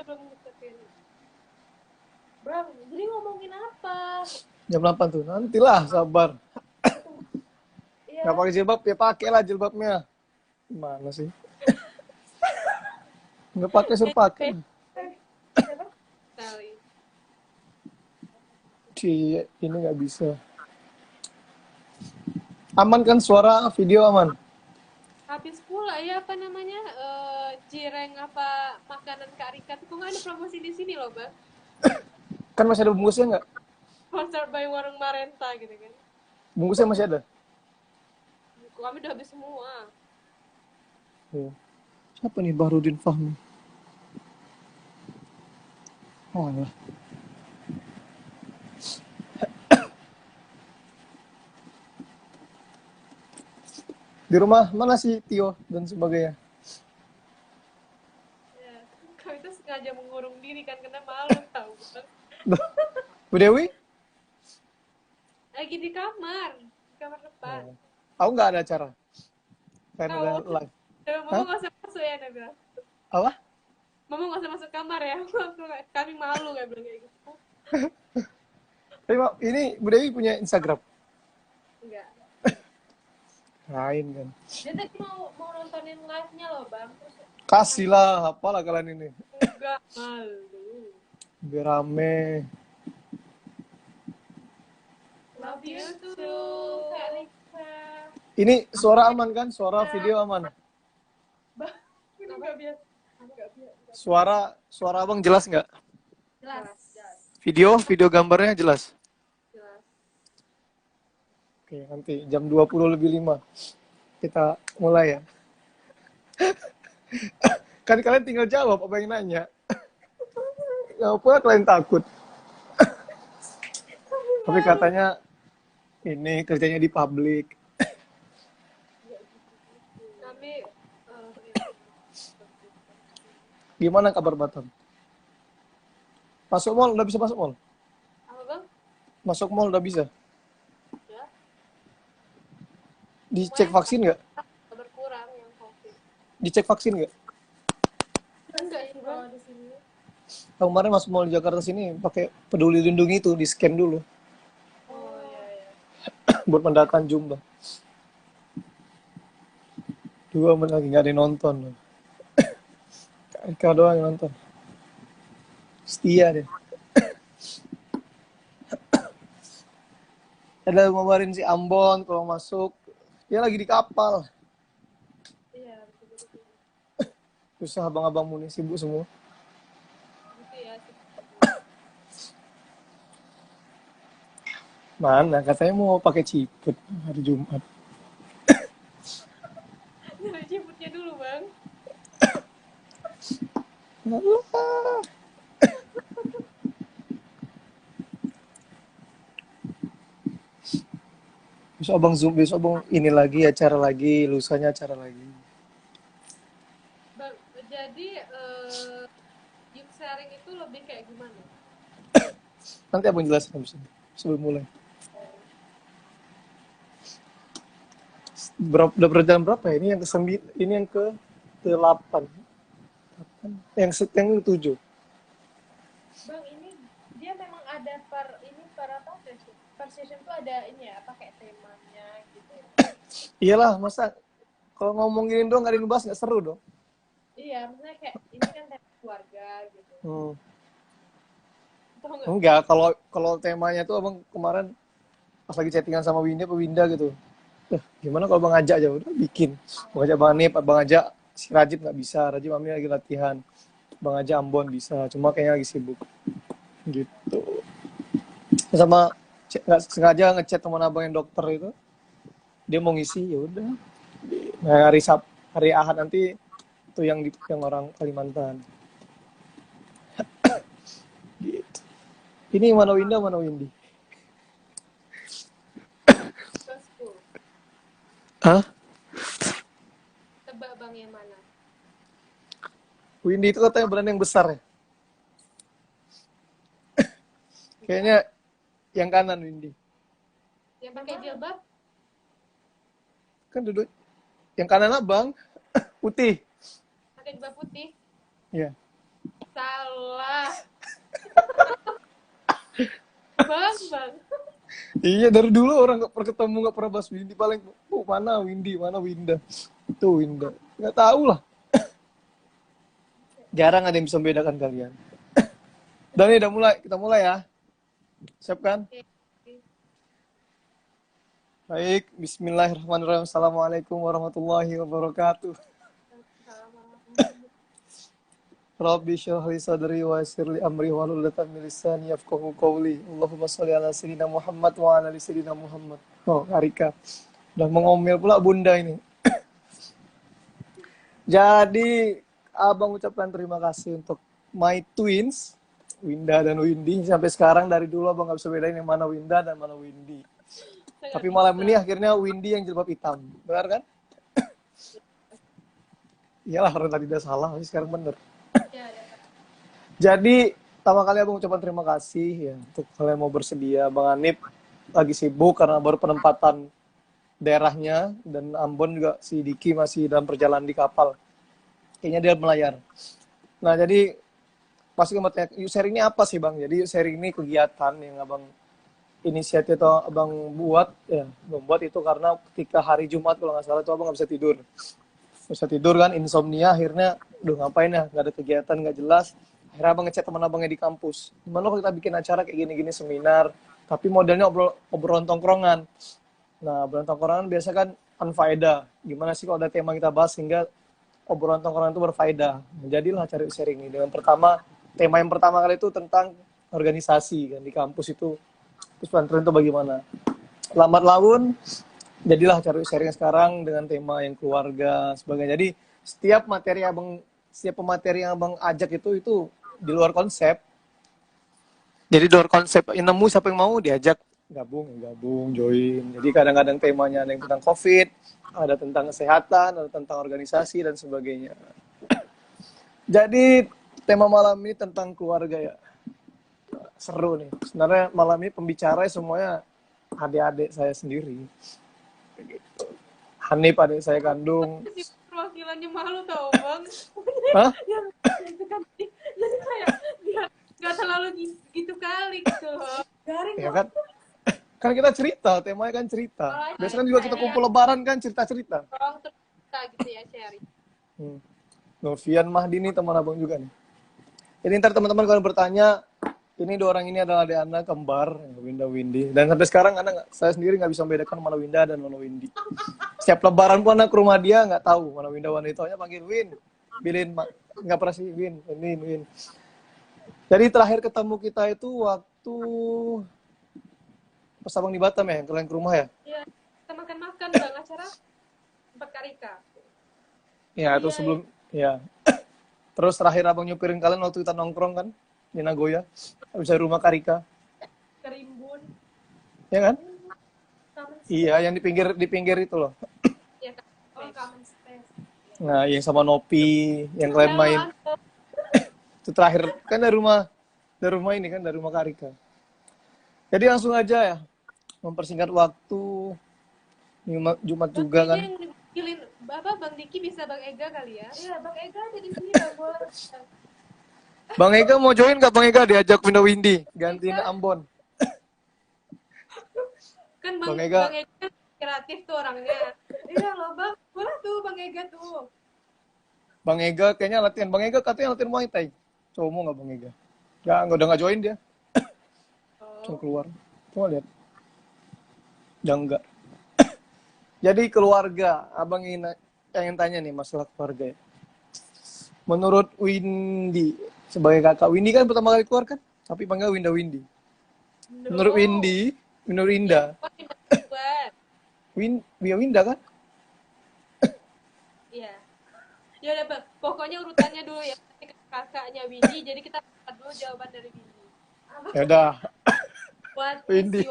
dia belum deketin. Bang, jadi ngomongin apa? Jam 8 tuh. Nantilah, sabar. Iya. Nggak pakai jilbab, ya pakailah jilbabnya. Gimana sih? Nggak pakai, suruh pakai. Siapa? Kali. Ini nggak bisa. Aman kan suara video aman? Habis pula ya apa namanya? Cireng apa makanan Kak Rika tuh kok nggak ada promosi di sini loh, Bang. Kan masih ada bungkusnya nggak? Sponsor by Warung Marenta gitu kan. Bungkusnya masih ada? Kami udah habis semua. Siapa nih Bahrudin Fahmi? Oh ya. Di rumah mana sih Tio dan sebagainya? Ya, kami tuh sengaja mengurung diri kan karena malu tahu. Bu Dewi? Lagi di kamar depan. Aku nggak ada acara. Kan Tahu. udah live. Mama nggak usah masuk ya, Nabil. Apa? Mama nggak usah masuk kamar ya. Kami malu kayak bilang kayak gitu. Tapi ini Bu Dewi punya Instagram? Enggak. Lain kan. Dia tadi mau nontonin live-nya loh, Bang. Terus Kasihlah, apalah kalian ini. enggak, malu. Biar rame. Love you too, Kak Rika. Ini suara aman kan? Suara video aman? Ini nggak biasa. Suara abang jelas nggak? Jelas. Video gambarnya jelas? Jelas. Oke, nanti jam 20:05 kita mulai ya. Kan kalian tinggal jawab apa yang nanya. Ngapa kalian takut? Tapi katanya ini kerjanya di publik. Kami Gimana kabar Batam? Masuk mall, udah bisa masuk mall? apa, Bang? Masuk mall udah bisa? Ya. Dicek vaksin nggak? Berkurang yang COVID. Dicek vaksin nggak? Enggak sih, Bang, di sini. Kemarin masuk mall di Jakarta sini pakai peduli lindungi itu, di scan dulu. Oh, iya. Buat mendataan jumlah. 2 menit lagi nggak ada yang nonton. Kak doang yang nonton. Setia deh. Ada ngabarin si Ambon kalau masuk. Dia lagi di kapal. Iya, betul. Susah abang-abang muni sibuk semua. Gitu ya. Mana? Katanya mau pakai ciput hari Jumat. Nyari jemputnya dulu, Bang. Alah. Besok abang Zoom, besok abang ini lagi, acara lagi, lusanya acara lagi. Bang, jadi youth sharing itu lebih kayak gimana? Nanti abang jelasin habis ini, sebelum mulai. Udah berjalan berapa ya? Ini yang ke-9, ini yang ke-8. Yang ke-7. Bang, ini dia memang ada per apa session? Per session tuh ada ini ya, pakai temanya gitu. Iyalah, masa kalau ngomong gini dong nggak dibahas nggak seru dong. Iya, maksudnya kayak ini kan tema keluarga gitu. Tahu nggak? Enggak, kalau temanya tuh abang kemarin pas lagi chattingan sama Winda gitu. Gimana kalau abang ajak aja, udah bikin. Abang ajak Bang Nip, abang ajak si Rajib nggak bisa, Rajib Amni lagi latihan. Bang ajak Ambon bisa, cuma kayaknya lagi sibuk. Gitu. Sama nggak sengaja ngechat teman abang yang dokter itu, dia mau ngisi, ya udah. Nah, hari Ahad nanti tuh yang orang Kalimantan. Gitu. Ini mana Winda, mana Windy? Bosku. Hah? Tebak Bang yang mana? Windy itu katanya brand yang besar ya? Kayaknya yang kanan Windy. Yang pakai jilbab? Kan duduk. Yang kanan abang, putih. Pakai jilbab putih? Iya. Salah. Bang. Iya, dari dulu orang nggak pernah ketemu, nggak pernah bahas Windy. Paling, oh, mana Windy, mana Winda. Itu Winda. Nggak tahu lah. Jarang ada yang bisa membedakan kalian. Dan ini udah mulai, kita mulai ya. Siap kan? Oke. Baik, bismillahirrahmanirrahim. Assalamualaikum warahmatullahi wabarakatuh. Rabbi syrah li sadri wa yassir li amri wahlul 'uqdatam min lisani yafqahu qawli. Allahumma shalli ala sayyidina Muhammad wa ala ali sayyidina Muhammad. Oh, Arika. Udah mengomel pula bunda ini. Jadi, Abang ucapkan terima kasih untuk my twins, Winda dan Windy. Sampai sekarang dari dulu Abang nggak bisa bedain yang mana Winda dan mana Windy. Saya Tapi nggak malam bisa. ini akhirnya Windy yang jilbab hitam. Benar kan? Iyalah, orang tadi udah salah, sekarang bener. Ya, ya. Jadi, pertama kali Abang ucapkan terima kasih ya untuk kalian mau bersedia. Bang Anip lagi sibuk karena baru penempatan daerahnya, dan Ambon juga si Diki masih dalam perjalanan di kapal. Kayaknya dia melayar. Nah, jadi pasti kamu tanya, yuk sharing ini apa sih Bang? Jadi yuk sharing ini kegiatan yang Abang inisiatif atau Abang buat, ya, membuat itu karena ketika hari Jumat kalau nggak salah itu Abang nggak bisa tidur. Nggak bisa tidur kan, insomnia, akhirnya, duh ngapain ya, nggak ada kegiatan, nggak jelas. Akhirnya Abang ngechat teman Abangnya di kampus. Gimana kalau kita bikin acara kayak gini-gini, seminar, tapi modelnya obrolan tongkrongan. Nah, obrolan tongkrongan biasa kan unfaedah. Gimana sih kalau ada tema kita bahas sehingga obrolan tongkrongan itu berfaedah. Jadilah cari sharing ini. Dengan tema yang pertama kali itu tentang organisasi kan di kampus itu. Terus pesantren itu bagaimana. Lambat laun, jadilah cari sharing sekarang dengan tema yang keluarga sebagainya. Jadi setiap pemateri yang Abang ajak itu di luar konsep. Jadi di luar konsep, yang nemu siapa yang mau diajak gabung, join. Jadi kadang-kadang temanya ada yang tentang COVID, ada tentang kesehatan, ada tentang organisasi dan sebagainya. Jadi tema malam ini tentang keluarga ya. Seru nih. Sebenarnya malam ini pembicara semuanya adik-adik saya sendiri. Hanif adik saya kandung. Si perwakilannya malu tau Bang. Hah? Yang gitu kan. Jadi kayak biar nggak terlalu gitu kali gitu loh. Garing Ya loh. kan? Kan kita cerita, temanya kan cerita. Biasanya kan juga kita kumpul lebaran kan cerita-cerita. Orang terbuka gitu ya sharing. Novian Mahdi nih teman Abang juga nih. Jadi ntar teman-teman kalau bertanya, ini dua orang ini adalah adik anak kembar, Winda Windy. Dan sampai sekarang saya sendiri nggak bisa membedakan mana Winda dan mana Windy. Setiap lebaran pun anak ke rumah dia nggak tahu mana Winda mana itu. Hanya panggil Win, Bilin, nggak pernah sih Win. Jadi terakhir ketemu kita itu waktu pas Abang di Batam ya, kalian ke rumah ya? Iya, kita makan-makan Bang, acara tempat Karika. Ya, itu sebelum, ya. Terus terakhir Abang nyupirin kalian waktu kita nongkrong kan, di Nagoya, habis dari rumah Karika. Kerimbun. Ya kan? Common Iya, yang di pinggir itu loh. Ya, common space. Nah, yang sama Nopi, yang kalian main. Itu terakhir, kan dari rumah ini kan, dari rumah Karika. Jadi langsung aja ya, mempersingkat waktu, Jumat juga kan. Yang Bang Diki bisa Bang Ega kali ya? Iya, Bang Ega ada di sini Bang Bos. Bang Ega mau join nggak Bang Ega diajak Winda Windy, gantiin Ambon. Kan Bang Ega kreatif tuh orangnya. Iya loh Bang, boleh tuh Bang Ega tuh. Bang Ega kayaknya latihan. Bang Ega katanya latihan Muay Thai. Coba mau nggak Bang Ega? Udah nggak join dia. Cuma keluar. Coba lihat. Udah enggak. Jadi keluarga, Abang ingin tanya nih masalah keluarga ya. Menurut Windy, sebagai kakak, Windy kan pertama kali keluar kan? Tapi panggil Winda Windy. Menurut Windy, menurut Inda. Winda kan? Iya. Ya udah Bang, pokoknya urutannya dulu ya. Kakaknya Windy, jadi kita lihat dulu jawaban dari Windy. Ya udah. Windy.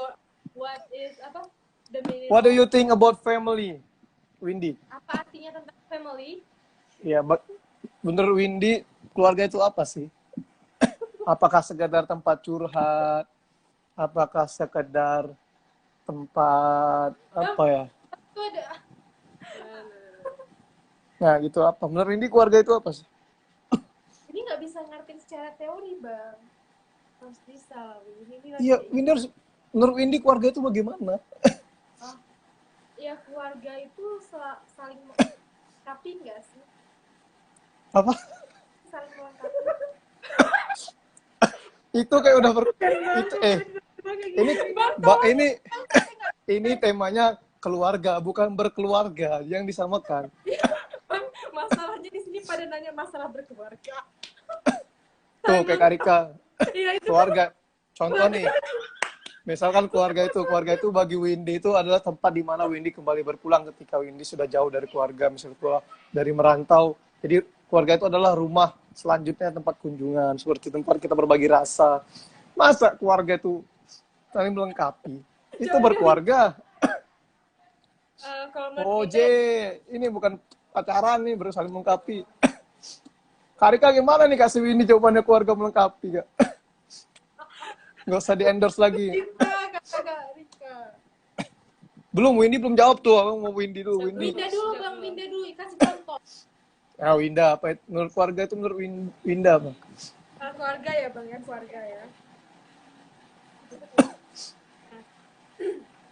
What do you think about family, Windy? Apa artinya tentang family? Ya, bener Windy, keluarga itu apa sih? Apakah sekedar tempat curhat? Apakah sekedar tempat apa ya? Itu ada. Nah, gitu apa? Menurut Windy keluarga itu apa sih? Ini nggak bisa ngertiin secara teori bang harus bisa lah ini Iya, Windy harus, menurut Windy keluarga itu bagaimana? oh, ya keluarga itu saling melengkapi nggak sih Apa? saling melengkapi Itu kayak udah itu ini ini temanya keluarga, bukan berkeluarga yang disamakan. Bang, masalahnya di sini pada nanya masalah berkeluarga. Tuh kayak Karika, Iya itu keluarga. Contoh nih, misalkan keluarga itu bagi Windy itu adalah tempat di mana Windy kembali berpulang ketika Windy sudah jauh dari keluarga, misalnya keluar dari merantau. Jadi keluarga itu adalah rumah selanjutnya, tempat kunjungan, seperti tempat kita berbagi rasa. Masa keluarga itu saling melengkapi? Itu berkeluarga. kalau Oh, menurut J, ini bukan pacaran nih, baru saling melengkapi. Karika gimana nih kasih Windy jawabannya keluarga melengkapi, Kak? Nggak usah di-endorse lagi. Rika, kakak Rika. Belum, Windy belum jawab tuh. Abang mau Windy dulu. Winda dulu bang, Winda dulu kasih contoh. Ah, Winda apa? Menurut keluarga itu menurut Winda apa? Keluarga ya bang ya, keluarga ya.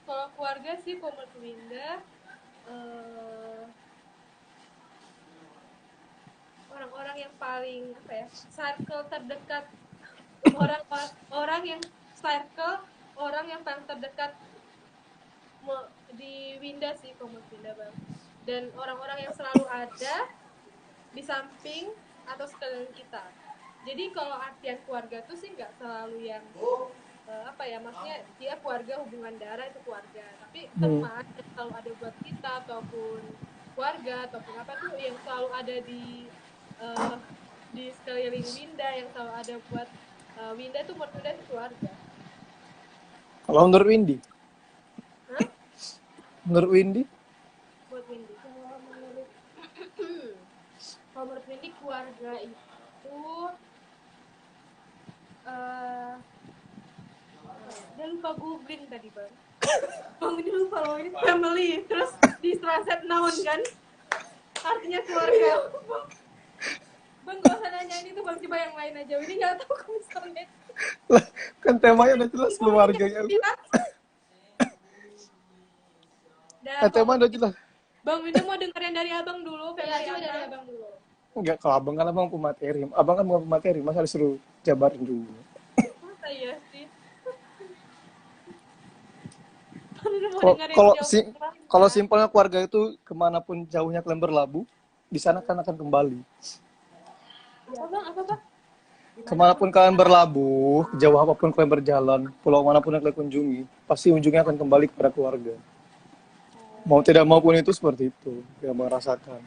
Kalau keluarga sih kalau menurut Winda orang-orang yang paling apa ya, circle terdekat orang yang circle orang yang paling terdekat di Winda sih kalau menurut Winda bang, dan orang-orang yang selalu ada di samping atau sekeliling kita. Jadi kalau artian keluarga tuh sih nggak selalu yang apa ya, maksudnya dia keluarga hubungan darah itu keluarga, tapi teman yang selalu ada buat kita ataupun keluarga ataupun apa tuh yang selalu ada di sekeliling Winda, yang selalu ada buat Winda tuh menurut Winda itu keluarga. Kalau menurut Windy? Hah? Menurut Windy? Buat Windy. Kalau menurut Windy keluarga itu dia lupa googling tadi bang. Bang ini lupa loh, ini family terus di translate noun kan artinya keluarga. Bang gak usah nanya ini tuh bang, coba yang lain aja. Ini nggak tahu kalau misalnya Kan temanya udah jelas keluarga ya. Tema udah jelas. Bang ini mau dengerin dari abang dulu, coba dari abang dulu. Enggak, kalau abang kan abang pemateri. Abang kan bukan pemateri, masa disuruh jabarin dulu. Masa iya sih? Kalau simpelnya keluarga itu kemanapun jauhnya kalian berlabuh, di sana kan akan kembali. Apa bang? Kemanapun kalian berlabuh, jauh apapun kalian berjalan, pulau manapun yang kalian kunjungi, pasti ujungnya akan kembali kepada keluarga. Mau tidak maupun itu seperti itu yang merasakan.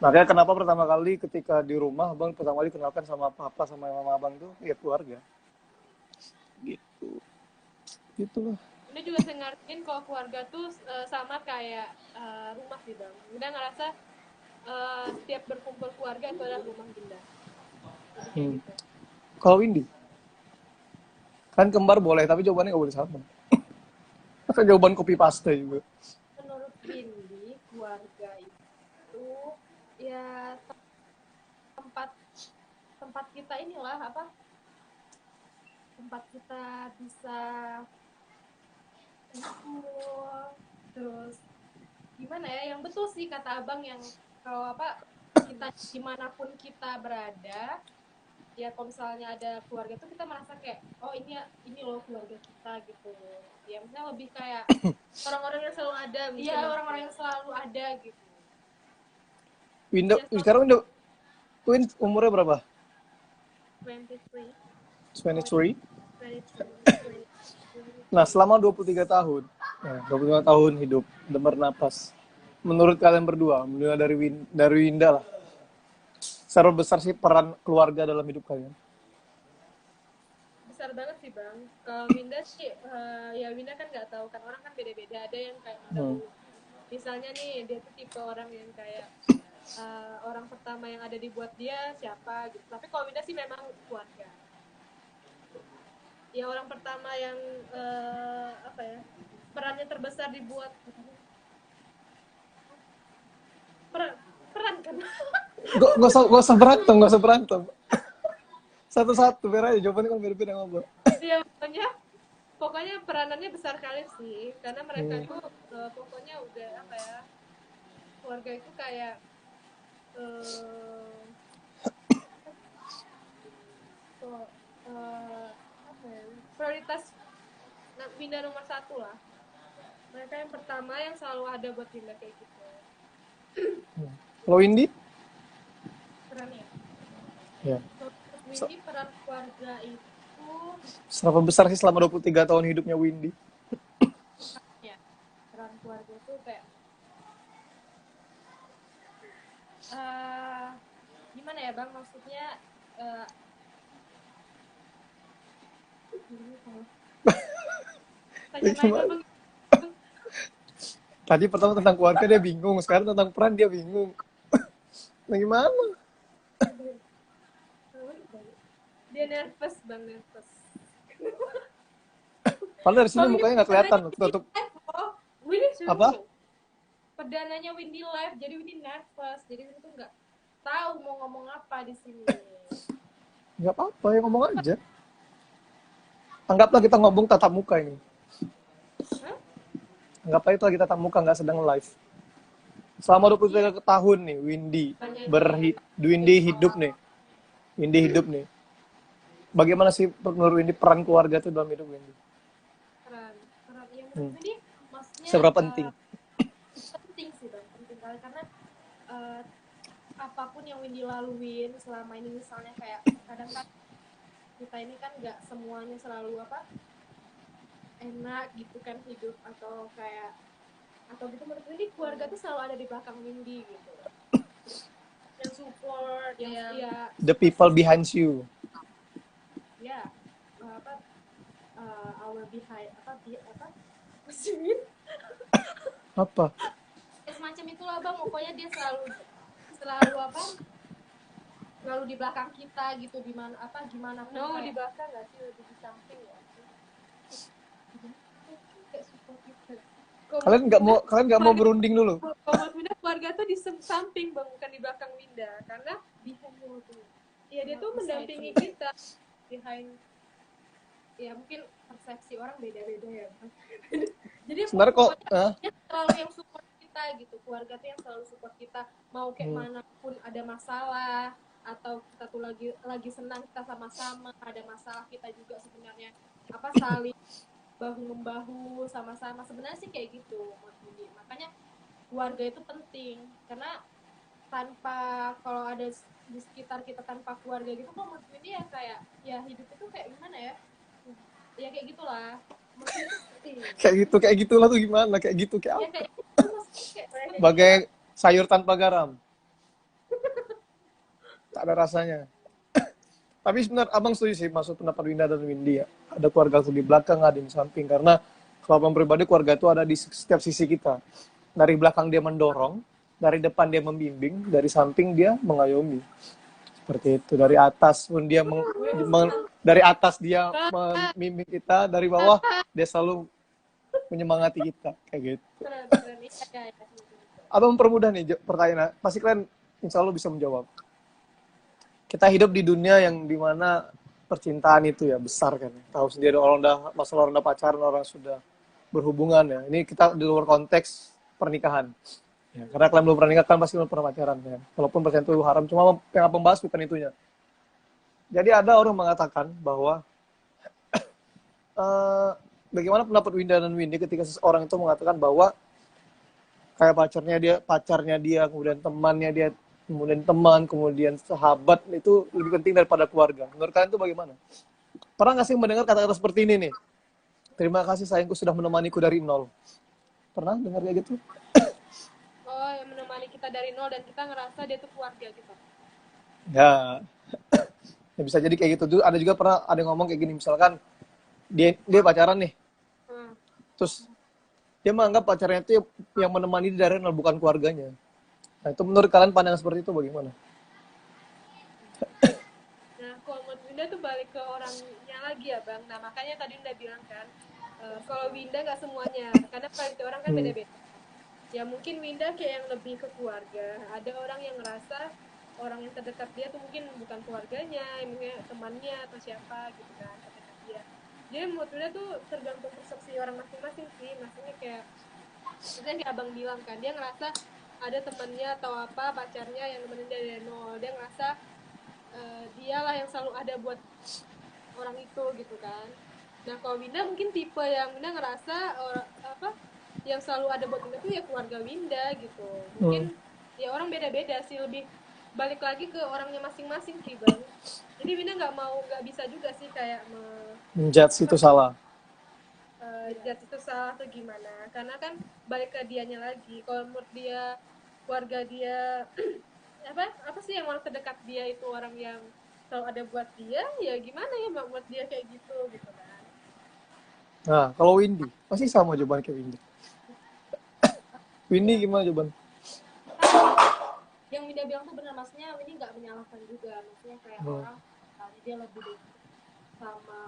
Makanya kenapa pertama kali ketika di rumah, abang pertama kali kenalkan sama papa sama mama abang tuh ya keluarga. Gitu. Gitulah. Udah juga saya ngertiin kalau keluarga tuh sama kayak rumah sih bang. Udah ngerasa setiap berkumpul keluarga itu adalah rumah Dinda. Gitu. Kalau Windy? Kan kembar boleh, tapi jawabannya nggak boleh sama. Masa jawaban copy paste juga. Menurut Windy, keluarga itu ya tempat kita inilah apa? Tempat kita bisa terus gimana ya, yang betul sih kata abang, yang kalau apa kita dimanapun kita berada ya, kalau misalnya ada keluarga tuh kita merasa kayak oh ini loh keluarga kita gitu ya, misalnya lebih kayak orang-orang yang selalu ada, iya orang-orang yang selalu ada gitu. Winda ya, sekarang Winda Twin umurnya berapa? 23. 23. Nah, selama 23 tahun, ya, 25 tahun hidup, udah bernapas. Menurut kalian berdua, mulai dari Winda lah, secara besar sih peran keluarga dalam hidup kalian? Besar banget sih bang. Kalau Winda sih, ya Winda kan nggak tahu kan, orang kan beda-beda. Ada yang kayak misalnya nih dia tuh tipe orang yang kayak orang pertama yang ada dibuat dia siapa gitu. Tapi kalau Winda sih memang keluarga. Ya orang pertama yang apa ya, perannya terbesar dibuat peran kan. Gak usah berantem. Satu-satu, biar aja jawabannya kan beda-beda ngobrol. Iya, pokoknya peranannya besar kali sih, karena mereka Hmm. tuh pokoknya udah apa ya, keluarga itu kayak eh kok, apa ya, prioritas Winda nomor satu lah. Mereka yang pertama yang selalu ada buat Winda kayak gitu. Kalau Windy? Keren ya. Ya. Kalau Windy peran keluarga itu Seberapa besar sih selama 23 tahun hidupnya Windy? ya, peran keluarga itu kayak eh gimana ya bang, maksudnya eh tanya lain Gimana? apa? Tadi pertama tentang keluarga dia bingung, sekarang tentang peran dia bingung. Nah gimana? Dia nervous bang, nervous. Padahal dari sini Kalau ini mukanya nggak kelihatan, tutup Windy apa? serius. Perdananya Windy live, jadi Windy nervous, jadi Windy tuh nggak tahu mau ngomong apa di sini. Nggak apa-apa ya ngomong aja. Anggaplah kita ngomong tatap muka ini. Hah? Anggaplah itu lagi tatap muka, nggak sedang live. Selama 23 tahun nih, Windy hidup nih. Windy hidup nih. Bagaimana sih menurut Windy peran keluarga itu dalam hidup Windy? Peran ya menurut Windy maksudnya Seberapa penting? penting sih bang, penting kali, karena eh, apapun yang Windy laluin selama ini, misalnya kayak kadang kan kita ini kan nggak semuanya selalu apa enak gitu kan hidup, atau kayak atau gitu, menurut Windy keluarga tuh selalu ada di belakang Windy gitu, yang support, yang ya The people behind you. ya apa our behind apa maksudnya Apa? semacam itulah bang, pokoknya dia selalu selalu apa selalu di belakang kita gitu, di mana apa gimana pun. No, di belakang nggak sih, lebih di samping ya. Kayak support kita. Kalian nggak mau berunding dulu? Kalau Winda keluarga tuh di samping bang, bukan di belakang Winda, karena behind tuh. Iya, dia tuh mendampingi kita behind. Ya mungkin persepsi orang beda-beda ya bang. Jadi Sebenarnya kok dia selalu yang support kita gitu, keluarga tuh yang selalu support kita, mau kayak mana pun ada masalah, atau kita tuh lagi senang kita sama-sama, ada masalah kita juga sebenarnya apa saling bahu membahu sama-sama, sebenarnya sih kayak gitu. Makanya keluarga itu penting, karena kalau ada di sekitar kita tanpa keluarga gitu, kok menurut ini ya kayak ya hidup itu kayak gimana ya, ya kayak gitulah, maksudnya itu penting. kayak gitulah tuh gimana? Kayak gitu kayak Ya apa? kayak gitu, maksudnya kayak Bagai sayur tanpa garam. Tak ada rasanya. Tapi sebenarnya abang setuju sih masuk pendapat Winda dan Windy ya. Ada keluarga tuh di belakang, ada di samping. Karena kalau abang pribadi keluarga itu ada di setiap sisi kita. Dari belakang dia mendorong, dari depan dia membimbing, dari samping dia mengayomi. Seperti itu. Dari atas pun dia dari atas dia membimbing kita, dari bawah dia selalu menyemangati kita kayak gitu. keren. Ya. Abang mempermudah nih pertanyaan. Pasti kalian insya Allah bisa menjawab. Kita hidup di dunia yang dimana percintaan itu ya besar kan. Tahu sendiri orang orang udah pacaran, orang sudah berhubungan ya. Ini kita di luar konteks pernikahan. Ya, karena kalian belum pernah nikah, kan pasti belum pernah pacaran ya. Walaupun percintaan itu haram, cuma yang membahas bukan itunya. Jadi ada orang mengatakan bahwa bagaimana pendapat Winda dan Windy ketika seseorang itu mengatakan bahwa kayak pacarnya dia, kemudian temannya dia, kemudian teman, kemudian sahabat itu lebih penting daripada keluarga. Menurut kalian itu bagaimana? Pernah nggak sih mendengar kata-kata seperti ini nih? Terima kasih sayangku sudah menemaniku dari nol. Pernah dengar kayak gitu? Oh, yang menemani kita dari nol dan kita ngerasa dia tuh keluarga gitu. Ya, ya bisa jadi kayak gitu. Ada juga pernah ada yang ngomong kayak gini, misalkan dia pacaran nih, terus dia menganggap pacarnya itu yang menemani dia dari nol, bukan keluarganya. Nah, itu menurut kalian pandangan seperti itu bagaimana? Nah, kalau menurut Winda tuh balik ke orangnya lagi ya bang. Nah, makanya tadi Winda bilang kan, kalau Winda nggak semuanya, karena priority orang kan beda-beda. Ya mungkin Winda kayak yang lebih ke keluarga. Ada orang yang ngerasa orang yang terdekat dia tuh mungkin bukan keluarganya, mungkin temannya atau siapa gitu kan terdekat dia. Jadi menurut dia tuh tergantung persepsi orang masing-masing sih, maksudnya kayak misalnya kayak abang bilang kan dia ngerasa ada temannya atau apa pacarnya yang nemenin dia dari nol, dia ngerasa dialah yang selalu ada buat orang itu gitu kan. Nah kalau Winda mungkin tipe yang Winda ngerasa apa yang selalu ada buat Winda tuh ya keluarga Winda gitu. Hmm. Mungkin ya orang beda-beda sih, lebih balik lagi ke orangnya masing-masing sih bang. Jadi Winda nggak bisa juga sih kayak Menjudge itu salah. judge itu salah atau gimana, karena kan balik ke dianya lagi. Kalau menurut dia keluarga dia apa sih yang orang terdekat dia itu orang yang selalu ada buat dia, ya gimana ya buat dia kayak gitu gitu kan. Nah, kalau Windy, pasti sama jawaban kayak Windy. Windy Ya gimana jawaban? Sama sih. Yang Winda bilang tuh benar, maksudnya Windy nggak menyalahkan juga, maksudnya kayak orang misalnya dia lebih dekat sama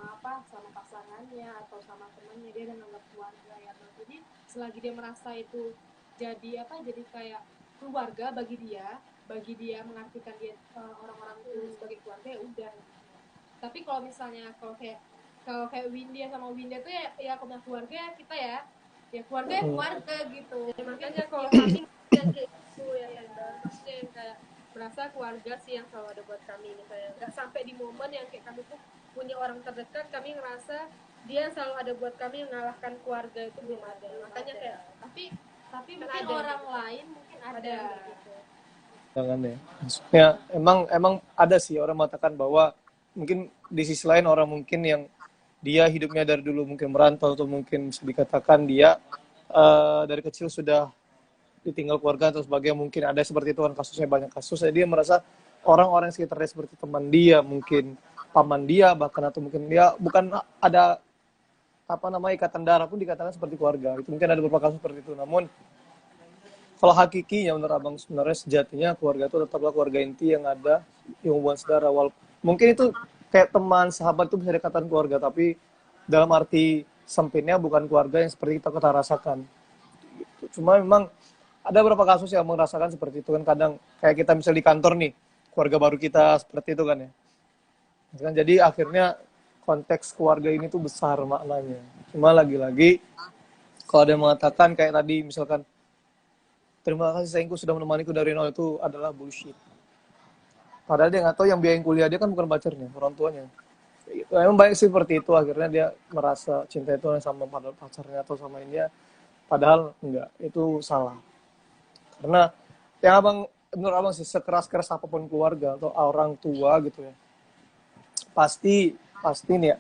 pasangannya atau sama temannya, dia udah nganggap keluarga ya. Nah, jadi selagi dia merasa itu jadi kayak keluarga bagi dia mengartikan dia orang-orang itu sebagai keluarga, ya udah gitu. Tapi kalau misalnya kalau kayak Windy sama Winda tuh ya punya keluarga ya kita ya keluarga ya keluarga gitu. Ya, makanya kalau kami yang kayak gitu ya kan bang, maksudnya yang kayak merasa keluarga sih yang selalu ada buat kami, misalnya nggak sampai di momen yang kayak kami tuh punya orang terdekat kami ngerasa dia yang selalu ada buat kami mengalahkan keluarga, itu belum ada. Makanya kayak Tapi kan mungkin ada orang gitu. lain mungkin Ada ada yang kayak gitu. Jangan ya. Maksudnya emang ada sih orang mengatakan bahwa mungkin di sisi lain orang mungkin yang dia hidupnya dari dulu mungkin merantau atau mungkin bisa dikatakan dia dari kecil sudah ditinggal keluarga atau sebagainya, mungkin ada seperti itu kan kasusnya, banyak kasus. Jadi dia merasa orang-orang sekitarnya seperti teman dia, mungkin paman dia bahkan, atau mungkin dia bukan ada apa namanya ikatan darah pun dikatakan seperti keluarga. Itu mungkin ada beberapa kasus seperti itu. Namun kalau hakikinya menurut abang sebenarnya sejatinya keluarga itu tetaplah keluarga inti yang ada yang hubungan saudara. Mungkin itu kayak teman, sahabat itu bisa dikatakan keluarga, tapi dalam arti sempitnya bukan keluarga yang seperti kita rasakan. Cuma memang ada beberapa kasus yang merasakan seperti itu kan, kadang kayak kita misalnya di kantor nih, keluarga baru kita seperti itu kan ya. Jadi akhirnya konteks keluarga ini tuh besar maknanya. Cuma lagi-lagi kalau ada yang mengatakan kayak tadi misalkan terima kasih sayangku sudah menemaniku dari nol, itu adalah bullshit. Padahal dia nggak tahu yang biayain kuliah dia kan bukan pacarnya, orang tuanya. Memang baik sih seperti itu, akhirnya dia merasa cinta itu sama pacarnya atau sama ini ya. Padahal enggak, itu salah. Karena yang menurut abang sih, sekeras-keras apapun keluarga atau orang tua gitu ya, pasti nih ya,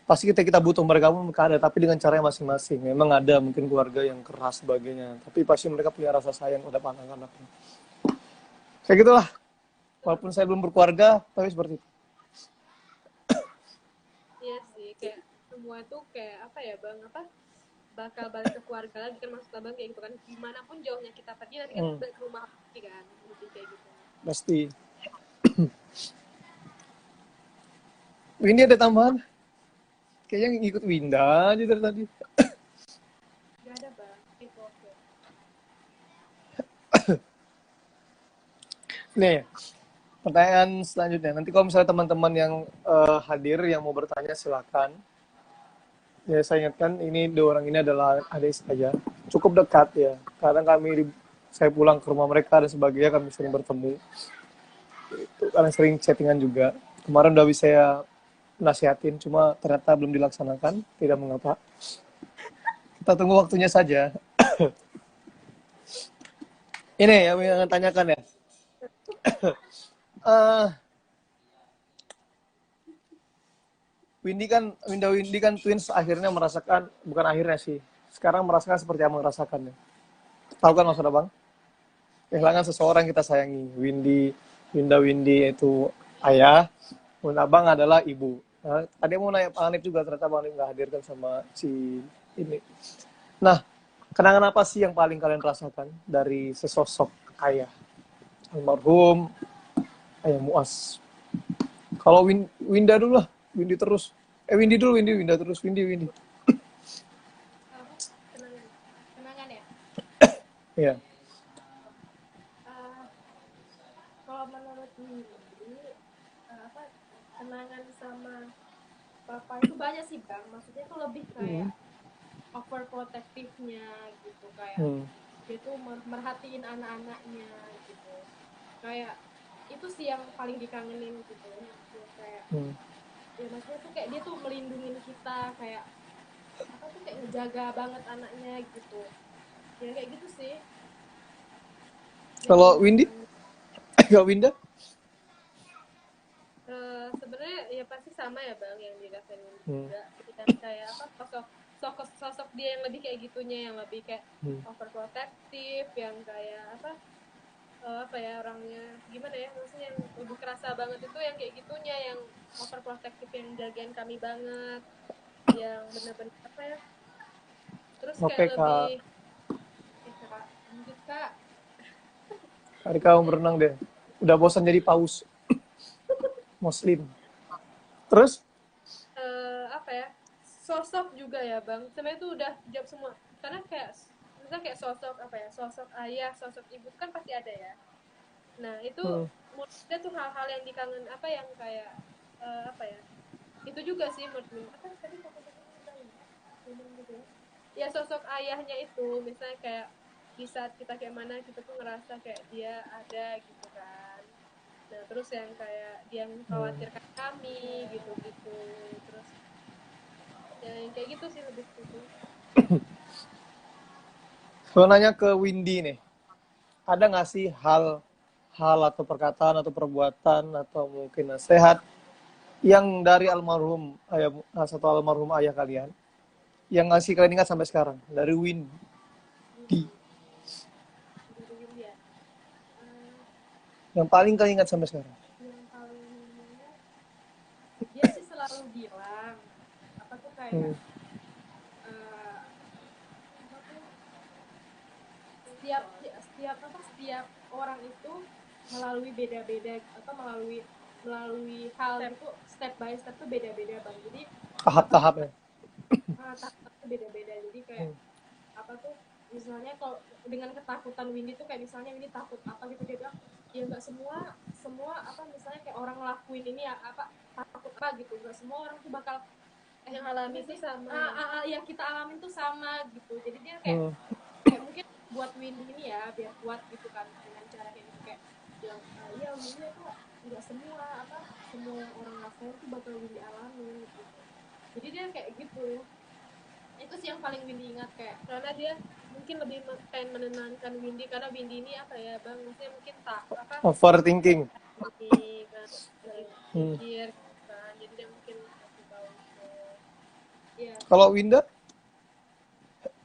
pasti kita butuh mereka pun mereka ada, tapi dengan cara yang masing-masing. Memang ada mungkin keluarga yang keras sebagainya, tapi pasti mereka punya rasa sayang pada anak-anaknya. Kayak gitulah. Walaupun saya belum berkeluarga, tapi seperti itu. Iya sih, kayak semua tuh kayak apa ya bang, bakal balik ke keluarga lagi kan, maksud abang kayak gitu kan, gimana pun jauhnya kita pergi nanti kan balik ke rumah lagi kan, lebih kayak gitu. Pasti. Windy ada tambahan? Kayaknya ngikut Winda aja dari tadi. Gak ada bang, itu oke. Nih, pertanyaan selanjutnya. Nanti kalau misalnya teman-teman yang hadir yang mau bertanya silakan. Ya saya ingatkan ini dua orang ini adalah adik saya. Cukup dekat ya. Kadang saya pulang ke rumah mereka dan sebagainya kami sering bertemu. Itu kadang sering chattingan juga. Kemarin udah bisa saya nasihatin, cuma ternyata belum dilaksanakan. Tidak mengapa. Kita tunggu waktunya saja. Ini yang ingin tanyakan ya. Windy kan twins akhirnya merasakan, bukan akhirnya sih, sekarang merasakan seperti yang merasakannya. Tahu kan maksud abang? Kehilangan seseorang kita sayangi. Windy itu ayah, abang adalah ibu. Nah, tadi mau nanya Pak Hanif juga, ternyata Bang Hanif nggak hadirkan sama si ini. Nah, kenangan apa sih yang paling kalian rasakan dari sesosok ayah? Almarhum ayah Muas. Kalau Winda dulu lah, Windy terus. Windy dulu, Winda terus, Windy. Apa? Kenangan ya. Iya. Jadi apa kenangan sama papa itu banyak sih bang. Maksudnya itu lebih kayak overprotectivenya gitu, kayak Hmm. dia tuh merhatiin anak-anaknya gitu. Kayak itu sih yang paling dikangenin gitu. Maksudnya kayak Hmm. ya maksudnya tuh kayak dia tuh melindungi kita, kayak apa tuh kayak ngejaga banget anaknya gitu. Ya kayak gitu sih yang Kalau paling Windy, dikangenin. kalau Winda, Sebenarnya ya pasti sama ya bang yang dirasain hmm. juga, yang kayak apa, sosok dia yang lebih kayak gitunya, yang lebih kayak Hmm. overprotective, yang kayak apa ya, orangnya gimana ya, maksudnya yang lebih kerasa banget itu yang kayak gitunya, yang overprotective, yang jagain kami banget, yang bener-bener apa ya, terus Oke kayak kak, lebih kak, lanjut kak. hari kamu berenang deh. Udah bosan jadi paus Muslim. Terus, Apa ya, sosok juga ya bang, sebenarnya itu udah jawab semua, karena kayak misalnya kayak sosok apa ya, sosok ayah, sosok ibu kan pasti ada ya. Nah itu hmm. menurut saya tuh hal-hal yang dikangen, apa yang kayak apa ya, itu juga sih menurut Min. Apa tadi ngomong gitu ya, ya sosok ayahnya itu, misalnya kayak di saat kita kayak mana, kita tuh ngerasa kayak dia ada gitu kan. Nah terus yang kayak dia mengkhawatirkan kami gitu-gitu, terus ya yang kayak gitu sih lebih ke situ. Gue nanya ke Windy nih, ada nggak sih hal atau perkataan atau perbuatan atau mungkin nasihat yang dari almarhum ayah, satu almarhum ayah kalian yang ngasih kalian ingat sampai sekarang dari Windy? Dari India. Eh, Yang paling kalian ingat sampai sekarang? yang paling ingat dia sih selalu bilang apa tuh kayak Hmm. eh, apa tuh setiap orang itu melalui beda-beda apa melalui melalui hal Step. gitu, step by step tuh beda-beda bang. Jadi apa tuh Tahap-tahapnya. tahapnya beda-beda. Jadi kayak Hmm. apa tuh misalnya kalau dengan ketakutan Windy tuh kayak misalnya Windy takut apa gitu, dia bilang ya nggak semua semua apa misalnya kayak orang ngelakuin ini ya apa takut apa gitu, nggak semua orang tuh bakal Yang alami itu sama. yang kita alamin tuh sama gitu. Jadi dia kayak Hmm. kayak mungkin buat Windy ini ya biar kuat gitu kan dengan cara kayak gitu, kayak bilang ya Windy apa nggak semua apa semua yang orang rasain tuh bakal Windy alamin gitu. Jadi dia kayak gitu, itu sih yang paling Windy ingat kayak Karena dia mungkin lebih pengen menenangkan Windy, karena Windy ini apa ya bang, maksudnya mungkin tak apa, Overthinking. ini kan lagi Hmm. mikir kan, jadi dia mungkin kasih tahu itu. ya Kalau Winda?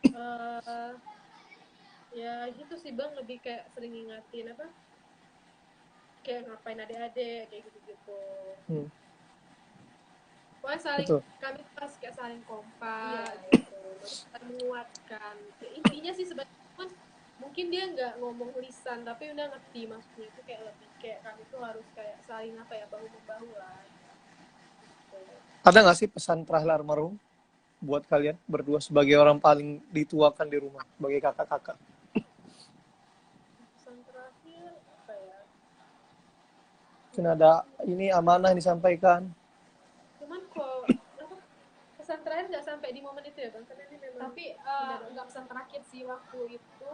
eh Ya gitu sih bang, lebih kayak sering ngingatin apa, kayak ngapain adik-adik kayak gitu-gitu. Hmm. Pokoknya saling, Betul. kami tuh pas kayak saling iya kompak gitu, terus saling menguatkan. Ya, intinya sih sebenarnya kan mungkin dia nggak ngomong lisan tapi udah ngerti maksudnya, itu kayak lebih kayak kami tuh harus kayak saling apa ya, bahu membahu lah gitu. Ada nggak sih pesan terakhir almarhum buat kalian berdua sebagai orang paling dituakan di rumah, sebagai kakak-kakak? Pesan terakhir apa ya, Mungkin ada ini amanah yang disampaikan. cuman kok apa, pesan terakhir nggak sampai di momen itu ya bang, karena ini memang tapi benar-benar nggak pesan terakhir sih waktu itu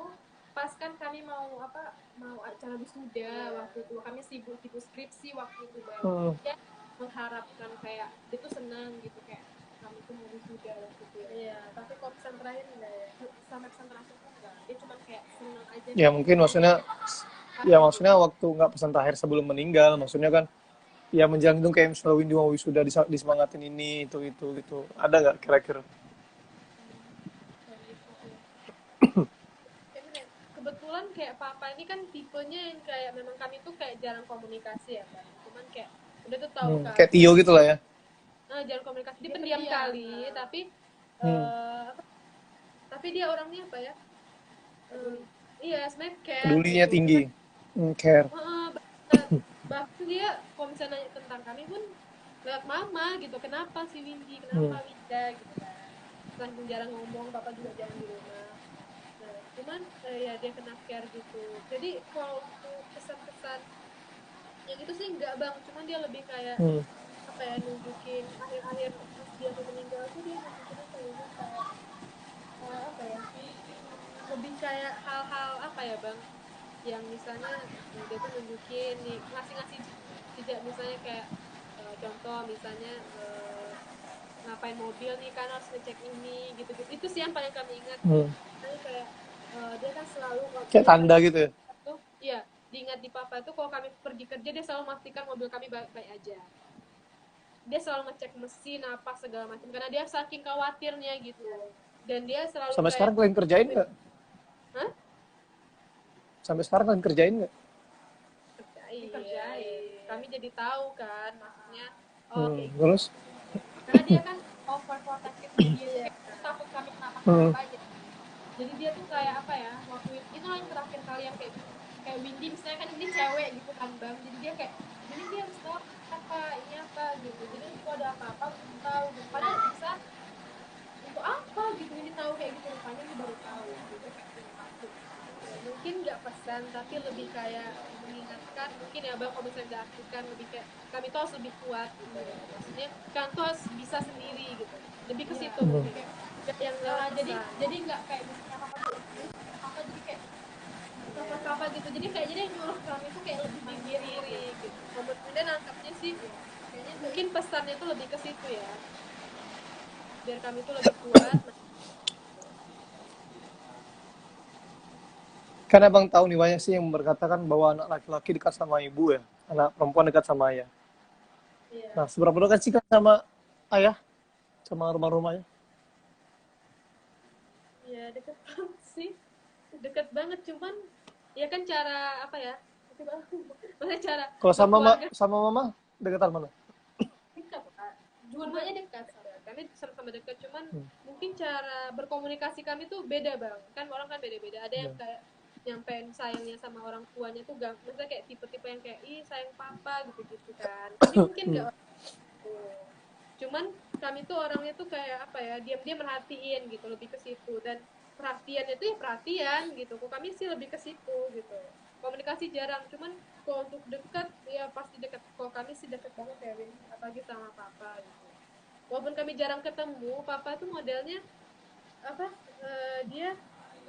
pas kan kami mau apa mau acara wisuda waktu itu kami sibuk skripsi waktu itu bang. Hmm. Dia mengharapkan kayak dia tuh senang gitu kayak kami tuh mau wisuda waktu itu ya. iya, tapi kok pesan terakhir enggak ya. Sampai pesan terakhir tuh enggak, dia cuma kayak senang aja Ya kayak mungkin maksudnya, ya maksudnya waktu nggak pesan terakhir sebelum meninggal, maksudnya kan ya menjelang itu kayak misalnya Windy mau wisuda disemangatin ini itu gitu. Ada nggak kira-kira? kayak gitu sih. Kayak gini, kebetulan kayak papa ini kan tipenya yang kayak memang kami tuh kayak jarang komunikasi ya bang, cuman kayak udah tuh tahu Kayak Tio keadaan, gitu lah ya. jarang komunikasi, dia Dia pendiam pendiam, kali, tapi Hmm. apa, tapi dia orangnya apa ya, peduli. iya sebenarnya care Pedulinya gitu, cuman tinggi. Care. bahkan, bahkan dia kalau misalnya nanya tentang kami pun lewat mama gitu, kenapa si Windy, Hmm. kenapa Winda gitu kan, saking jarang ngomong, papa juga jarang di rumah. Nah cuman ya dia kena care gitu. Jadi kalau untuk pesan-pesan yang itu sih enggak bang, cuman dia lebih kayak Hmm. apa ya, nunjukin akhir-akhir pas dia mau meninggal tuh dia nunjukinnya kayaknya kayak apa ya, lebih kayak hal-hal apa ya bang, yang misalnya dia tuh nunjukin nih, ngasih-ngasih jejak, misalnya kayak contoh misalnya ngapain mobil nih kan harus ngecek ini gitu-gitu, itu sih yang paling kami ingat. Hmm. Misalnya kayak dia kan selalu kalau Kayak dia tanda pergi gitu ya. tuh, iya diingat di papa tuh kalau kami pergi kerja dia selalu memastikan mobil kami baik-baik aja, dia selalu ngecek mesin apa segala macam karena dia saking khawatirnya gitu, dan dia selalu Sampai kayak sekarang kalian kerjain nggak? hah, Sampai sekarang kalian kerjain nggak? dikerjain, kami jadi tahu kan maksudnya, oh kayak gitu. Terus? Karena dia kan overprotective, dia tuh kayak takut kami kenapa-kenapa aja. Jadi dia tuh kayak apa ya, waktu itu yang terakhir kali yang kayak Windy misalnya, kan ini cewek gitu kan bang, jadi dia kayak Windy dia harus tahu apa ini apa gitu, jadi kalau ada apa-apa Windy tahu gitu, padahal bisa untuk apa gitu Windy tahu kayak gitu, rupanya dia baru tahu gitu, kayak takut. Ya, mungkin nggak pesan tapi lebih kayak mengingatkan mungkin ya bang, kalau misalnya nggak aktif kan lebih kayak kami tuh harus lebih kuat gitu, maksudnya kan tuh harus bisa sendiri gitu, lebih ke situ mungkin Kayak yang lewat jadi pesan nggak kayak misalnya papa terus apa jadi kayak papa gitu, jadi kayak jadi yang nyuruh kami tuh kayak lebih mandiri mandiri gitu. Kalau menurut Bunda nangkapnya sih kayaknya mungkin pesannya tuh lebih ke situ ya, biar kami tuh lebih kuat. Kan abang tahu nih banyak sih yang berkatakan bahwa anak laki-laki dekat sama ibu ya, anak perempuan dekat sama ayah. Iya, Nah, seberapa dekat sih kan sama ayah, sama rumah-rumahnya? ya deket banget sih, deket banget, cuman ya kan cara apa ya, maksudnya cara Kalau berkeluarga sama mama dekatan mana? dekat Kak. dua-duanya dekat Ya, kami sama-sama dekat, cuman mungkin cara berkomunikasi kami tuh beda bang, kan orang kan beda-beda, ada yang kayak nyampein sayangnya sama orang tuanya tuh gak, maksudnya kayak tipe-tipe yang kayak ih sayang papa gitu-gitu kan, kami mungkin gak gitu, cuman kami tuh orangnya tuh kayak apa ya, diam-diam merhatiin gitu, lebih ke situ, dan perhatian itu ya perhatian gitu, kok kami sih lebih ke situ gitu, komunikasi jarang, cuman kalau untuk dekat ya pasti dekat, kalau kami sih dekat banget ya Win, apalagi sama papa gitu, walaupun kami jarang ketemu, papa tuh modelnya apa, dia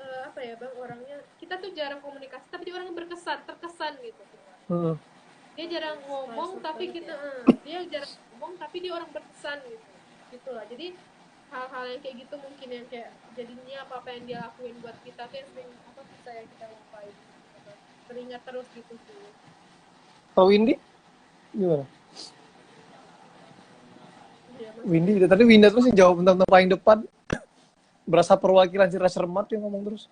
apa ya bang, orangnya kita tuh jarang komunikasi tapi dia orangnya berkesan terkesan gitu, Hmm. dia jarang ngomong Smart tapi banget kita ya. dia jarang ngomong tapi dia orang berkesan gitu, gitulah. Jadi hal-hal yang kayak gitu mungkin yang kayak jadinya apa yang dia lakuin buat kita tuh yang sering apa bisa ya kita lupain atau teringat terus gitu sih. Kalau Windy gimana? Ya, Windy, tadi Winda terus yang jawab tentang paling depan. Berasa perwakilan Cira Cermat yang ngomong terus.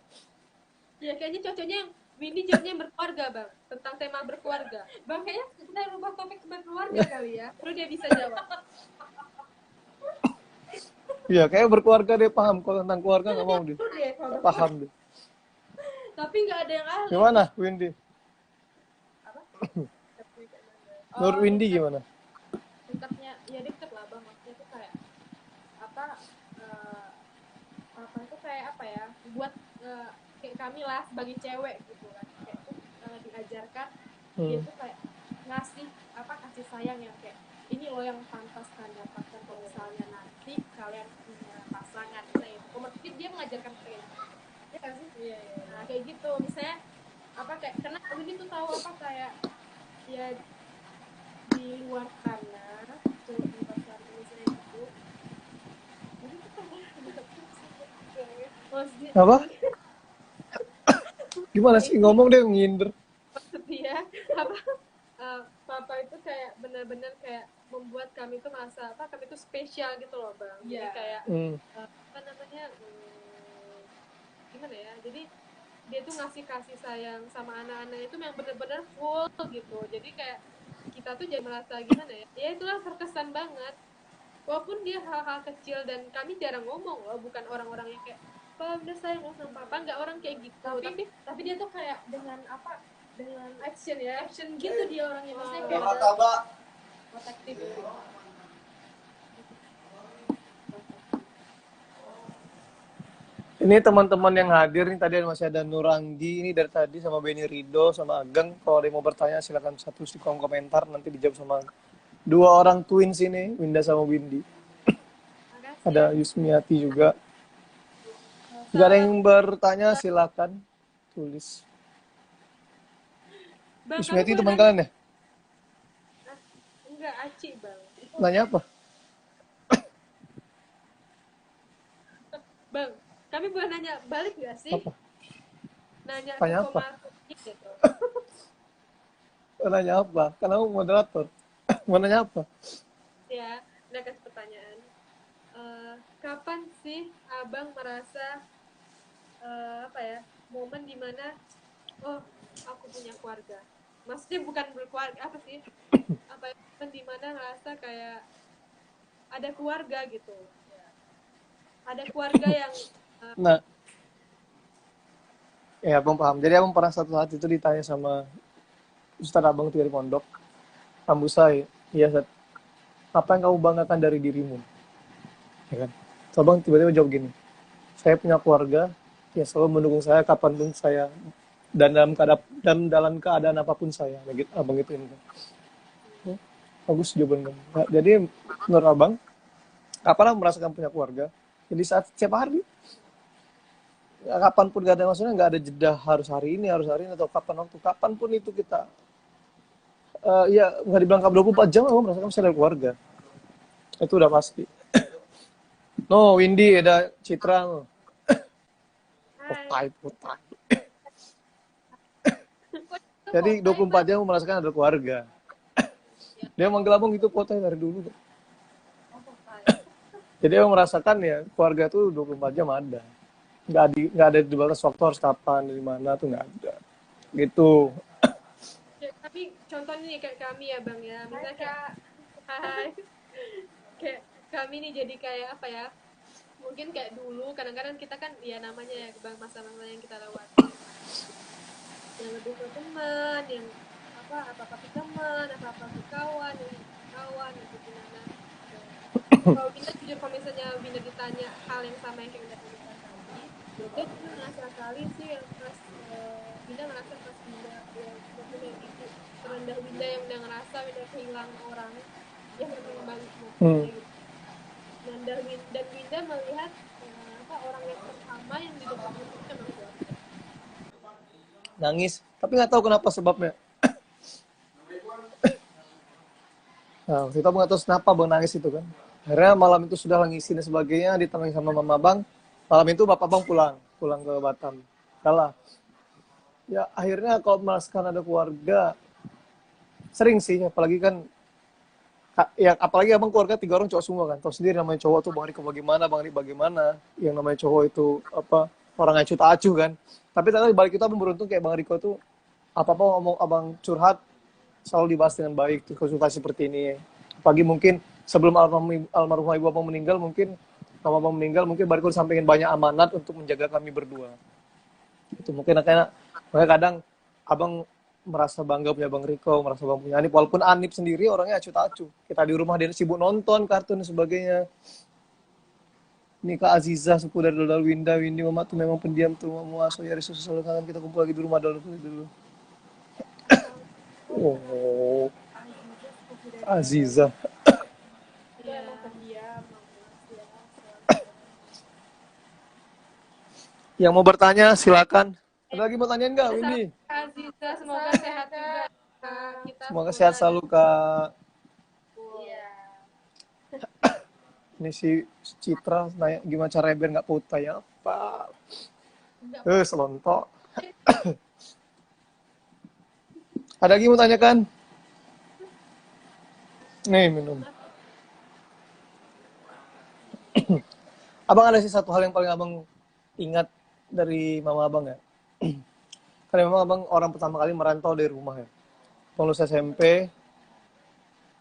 ya kayaknya cocoknya yang Windy jawabnya yang berkeluarga bang, tentang tema berkeluarga bang, kayaknya kita rubah topik ke berkeluarga kali ya. terus dia bisa jawab. Iya, kayak berkeluarga dia paham. Kalau tentang keluarga nggak mau dia. Seru deh kalau Nggak paham dia. Tapi nggak ada yang ahli. Gimana Windy? Apa? Menurut Windy gimana? dekatnya ya deket lah bang, maksudnya tuh kayak apa, apa itu kayak apa ya, buat kayak kami lah sebagai cewek gitu kan, kayak tuh diajarkan dia tuh kayak ngasih apa, kasih sayang yang kayak ini loh yang pantas kalian dapatkan kalau misalnya nanti kalian punya pasangan misalnya itu, kompetitif dia mengajarkan kayak gitu ya kan sih. Iya, iya. Nah kayak gitu misalnya apa, kayak karena Windy tuh tahu apa kayak ya di luar sana, cowok di luar sana misalnya gitu, jadi tuh pernah dapet sama cewek maksudnya Apa? Gimana sih ngomong dia nginder? maksud dia apa, papa itu kayak benar-benar kayak membuat kami tuh merasa apa, kami tuh spesial gitu loh bang. Jadi Iya. kayak apa namanya, gimana ya, jadi dia tuh ngasih kasih sayang sama anak-anaknya itu yang benar-benar full gitu, jadi kayak kita tuh jadi merasa gimana ya, ya itulah terkesan banget, walaupun dia hal-hal kecil dan kami jarang ngomong loh, bukan orang-orang yang kayak papa udah sayang lo sama papa, nggak orang kayak gitu, tapi dia tuh kayak dengan apa, dengan action ya, action gitu dia orangnya, maksudnya kayak protektif gitu. Ini teman-teman yang hadir nih, tadi masih ada Nuranggi ini dari tadi, sama Benny Rido sama Ageng. Kalau ada yang mau bertanya silakan satu di kolom komentar, nanti dijawab sama dua orang twins ini, Winda sama Windy. Makasih Ada ya. Yusmiati juga. Jika ada yang bertanya silakan tulis. Bang, kamu Yusmiati boleh teman nanya? kalian ya? Ah, enggak, Aci, Bang. Nanya apa? Bang, kami boleh nanya balik nggak sih? Apa? Nanya ke Tanya apa? Komar gitu. Nanya apa? Karena aku moderator. Mau nanya apa? Ya, udah kasih pertanyaan. Kapan sih abang merasa apa ya, momen dimana oh aku punya keluarga? Maksudnya bukan berkeluarga apa sih? Apa ya, momen dimana ngerasa kayak ada keluarga gitu? Ada keluarga yang Nah, ya abang paham. Jadi abang pernah satu saat itu ditanya sama Ustadz abang itu dari pondok. Ambu saya, iya Ustadz, apa yang kamu banggakan dari dirimu? Ya kan? So, abang tiba-tiba jawab gini, saya punya keluarga, ya selalu mendukung saya kapanpun saya, dan dalam keadaan apapun saya. Begitu, abang itu ini. Bagus jawaban kamu. Nah, jadi menurut abang, kapan abang merasakan punya keluarga? Jadi saat setiap hari, ya, kapanpun gak ada, maksudnya nggak ada jeda harus hari ini atau kapanpun itu kita ya nggak dibilang 24 jam abang merasakan bisa ada keluarga, itu udah pasti. No, Windy ada Citra no. hai, Putai. kok itu Jadi foto 24 jam merasakan ada keluarga. Dia manggil abang itu Potai dari dulu. Jadi abang merasakan ya keluarga tuh 24 jam ada. Nggak ada di batas waktu harus kapan, dari mana tuh nggak ada. Gitu. ya, tapi contohnya nih kayak kami ya bang ya, misalnya kayak hai, kayak kami nih jadi kayak apa ya, mungkin kayak dulu kadang-kadang kita kan ya namanya ya bang, masa-masa yang kita lewati yang lebih ke teman, yang apa ke teman, apa ke kawan, yang kawan itu gimana. Kalau Winda jujur, kalau misalnya Winda ditanya hal yang sama yang kayak Winda tanyakan tadi, dia cuma ngerasa kali sih yang pas Winda ngerasa pas Winda ya maksudnya itu terendah Winda yang Winda ngerasa Winda kehilangan orang yang memang Hmm. maksudnya gitu. Dan Winda melihat orang yang pertama yang di depan itu memang keluarga. Nangis. Tapi nggak tahu kenapa sebabnya. Nah, waktu itu abang nggak tahu kenapa abang nangis itu kan. Akhirnya malam itu sudah nangisin dan sebagainya, ditemani sama mama abang. Malam itu bapak abang pulang ke Batam. Kalah. Ya akhirnya kalau merasakan ada keluarga, sering sih, apalagi kan ya apalagi abang keluarga 3 orang cowok semua kan, tahu sendiri namanya cowok tuh bang Riko bagaimana, yang namanya cowok itu apa, orang acuh tak acuh kan. Tapi ternyata di balik itu abang beruntung kayak bang Riko tuh apa apa ngomong abang curhat selalu dibahas dengan baik tuh, konsultasi seperti ini. Pagi mungkin sebelum almarhumah ibu abang meninggal, mungkin sama abang meninggal mungkin bang Riko sampaikan banyak amanat untuk menjaga kami berdua. Itu mungkin makanya kadang abang merasa bangga punya Bang Riko, merasa bangga punya Anip. Walaupun Anip sendiri orangnya acuh tak acuh. Kita di rumah dia sibuk nonton kartun dan sebagainya. Ini Kak Aziza, sepupu dari Dodol Winda. Windy, mama tuh memang pendiam tuh. Mama so ya Yesus selalu kangen kita kumpul lagi di rumah dulu. Oh, Aziza sepupu dari Aziza. dia emang pendiam ya. Yang mau bertanya silakan. Ada lagi mau tanyain nggak, Windy? Aziza semoga sehat juga. Kita Semoga sehat selalu, Kak. Iya. Ini si Citra nanya gimana caranya biar nggak putai ya? Apa? Selontok. Ada lagi mau tanyakan? Nih, minum. Abang ada sih satu hal yang paling abang ingat dari mama abang ya. Karena memang abang orang pertama kali merantau dari rumah ya. Lulus SMP,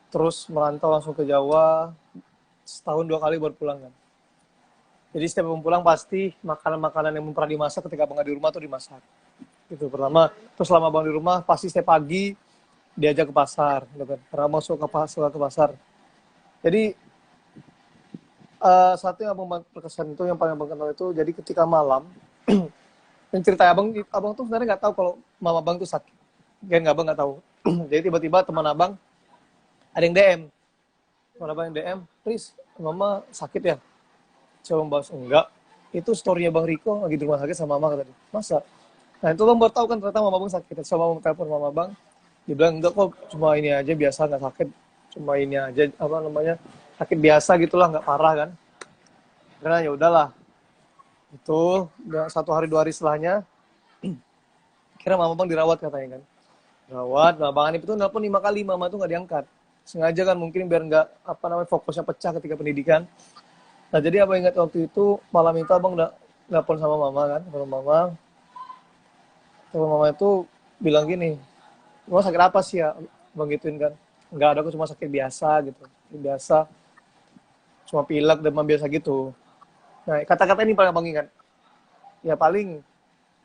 terus merantau langsung ke Jawa, setahun 2 kali baru pulang kan. Jadi setiap abang pulang pasti makanan-makanan yang pernah dimasak ketika abang di rumah tuh dimasak. Gitu pertama. Terus selama abang di rumah pasti setiap pagi diajak ke pasar, gitu kan. Karena abang suka ke pasar. Jadi Satu yang abang berkesan itu, yang paling abang kenal itu, jadi ketika malam, yang cerita abang tuh sebenarnya nggak tahu kalau mama abang tuh sakit, kan abang nggak tahu. Jadi tiba-tiba teman abang ada yang DM, teman abang yang DM, Riz, mama sakit ya? Coba membahas, enggak, itu storynya bang Riko lagi di rumah sakit sama mama, kata dia. Masa? Nah itu bang baru tahu kan ternyata mama bang sakit. Coba mau telepon mama bang, dibilang enggak kok, cuma ini aja biasa, nggak sakit, cuma ini aja apa namanya, sakit biasa gitulah, nggak parah kan. Karena ya udahlah, itu udah 1 hari 2 hari setelahnya, kira mama bang dirawat katanya kan, dirawat. Nah bang Anip itu nelpon 5 kali, mama tuh nggak diangkat, sengaja kan, mungkin biar nggak apa namanya fokusnya pecah ketika pendidikan. Nah jadi apa ingat waktu itu malam itu abang udah nelpon sama mama kan, kalau mama itu bilang gini, mama sakit apa sih ya, bang gituin kan, nggak ada, aku cuma sakit biasa gitu, sakit biasa, cuma pilek demam biasa gitu. Nah kata-kata ini paling abang ingat, ya paling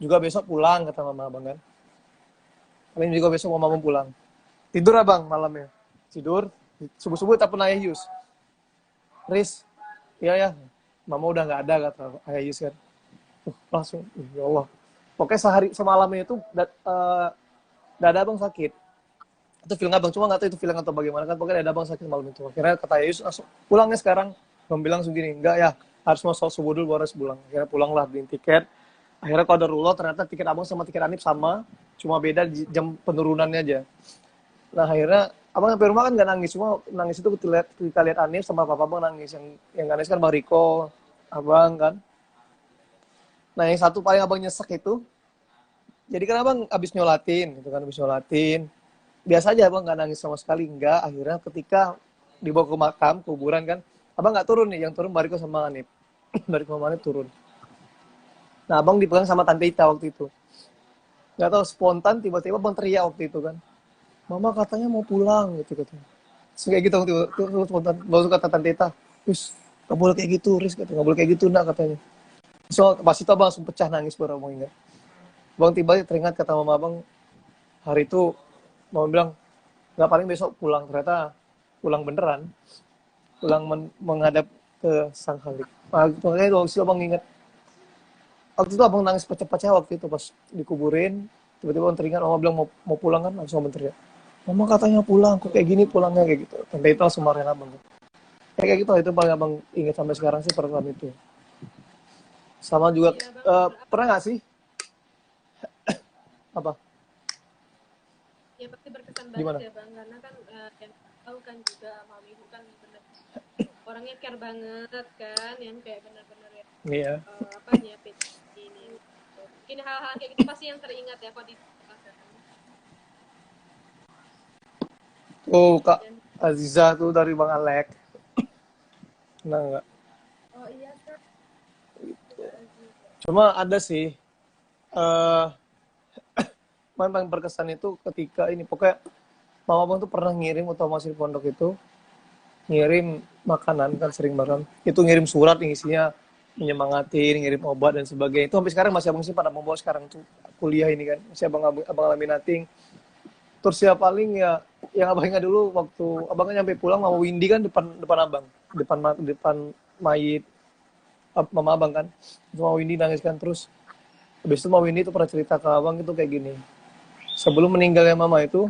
juga besok pulang, kata mama abang kan, paling juga besok mama abang pulang. Tidur abang malamnya, tidur, subuh-subuh tak pernah Ayah Yus, Riz, iya ya, mama udah nggak ada, kata Ayah Yus kan. Langsung, ya Allah, pokoknya sehari semalamnya itu dada abang sakit. Itu feeling abang, cuma nggak tahu itu feeling atau bagaimana kan, pokoknya dada abang sakit malam itu. Akhirnya kata Ayah Yus, langsung pulangnya sekarang. Abang bilang segini, enggak ya, harus mau sholat subuh dulu baru harus pulang. Akhirnya pulanglah, beliin tiket. Akhirnya qadarullah ternyata tiket abang sama tiket Anip sama, cuma beda jam penurunannya aja. Nah akhirnya abang sampai rumah kan nggak nangis, cuma nangis itu kita lihat Anip sama papa abang nangis. Yang nangis kan bang Riko, abang kan. Nah yang satu paling abang nyesek itu, jadi kan abang abis nyolatin gitu kan, abis nyolatin biasa aja, abang nggak nangis sama sekali, enggak. Akhirnya ketika dibawa ke makam kuburan kan, abang nggak turun nih, yang turun Bariko sama Anip. Bariko sama Anip turun. Nah abang dipegang sama Tante Ita waktu itu, nggak tahu spontan tiba-tiba abang teriak waktu itu kan, mama katanya mau pulang gitu katanya. Terus kayak gitu waktu itu spontan, baru kata Tante Ita, Riz nggak boleh kayak gitu, Riz kata, nggak boleh kayak gitu nak, katanya. So pas itu abang langsung pecah nangis, baru abang ingat. Abang tiba teringat kata mama abang, hari itu mama bilang nggak, paling besok pulang, ternyata pulang beneran, pulang menghadap ke sang Khalik. Nah, makanya waktu itu abang ingat, waktu itu abang nangis pecah-pecah waktu itu pas dikuburin. Tiba-tiba abang teringat mama bilang mau pulang kan, langsung abang teriak, mama katanya pulang, kok kayak gini pulangnya, kayak gitu. Tante itu langsung marahin abang. Kayak gitu, itu paling abang ingat sampai sekarang sih pertemuan itu. Sama juga Iya bang, pernah nggak sih apa ya pasti berkesan banget gimana? ya bang, karena kan yang tahu kan juga mami ibu kan bener orangnya care banget kan, yang kayak bener-bener ya Iya. apa nyiapin ini gitu. Mungkin hal-hal kayak gitu pasti yang teringat ya kok di Tuh Kak dan Aziza tuh dari Bang Alek. Nah nggak. oh iya kan Kak Aziz. Cuma ada sih. eh Paling berkesan itu ketika ini, pokoknya mama bang tuh pernah ngirim atau masih di pondok itu, ngirim makanan kan, sering banget itu ngirim surat yang isinya menyemangatin, ngirim obat dan sebagainya. Itu sampai sekarang masih abang simpan, abang bawa sekarang tuh kuliah ini kan, masih abang alami nating. Terus ya paling ya yang abang ingat dulu waktu abang kan nyampe pulang, mama Windy kan depan depan abang, depan mayit mama abang kan. Terus mama Windy nangis kan, terus habis itu mama Windy tuh pernah cerita ke abang itu kayak gini, sebelum meninggalnya mama itu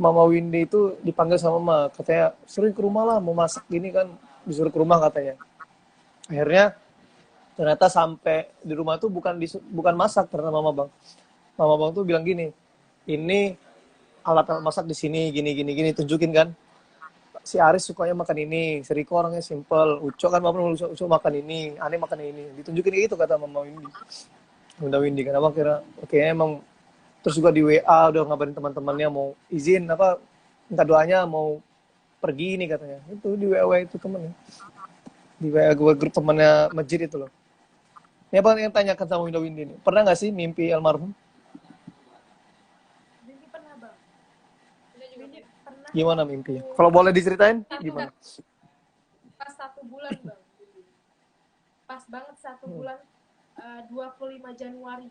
mama Windy itu dipanggil sama mama, katanya sering ke rumah lah, mau masak gini kan, disuruh ke rumah katanya. Akhirnya ternyata sampai di rumah tuh bukan masak, ternyata mama bang tuh bilang gini, ini alat masak di sini, gini gini gini, tunjukin kan. Si Aris sukanya makan ini, si Riko orangnya simple, Ucok kan bapak Ucok makan ini, Aneh makan ini, ditunjukin kayak gitu kata mama Windy. Bunda Windy kan, abang kira oke emang. Terus juga di WA udah ngabarin teman-temannya mau izin apa, minta doanya mau pergi ini katanya. Itu di WA itu temennya, di WA gue grup temannya masjid itu loh. Ini abang yang tanyakan sama Winda Windy ini, pernah nggak sih mimpi almarhum? Windy pernah bang, Windy pernah Gimana waktu mimpinya? Kalau boleh diceritain satu gimana? pas 1 bulan bang, pas banget 1 bulan 25 Januari.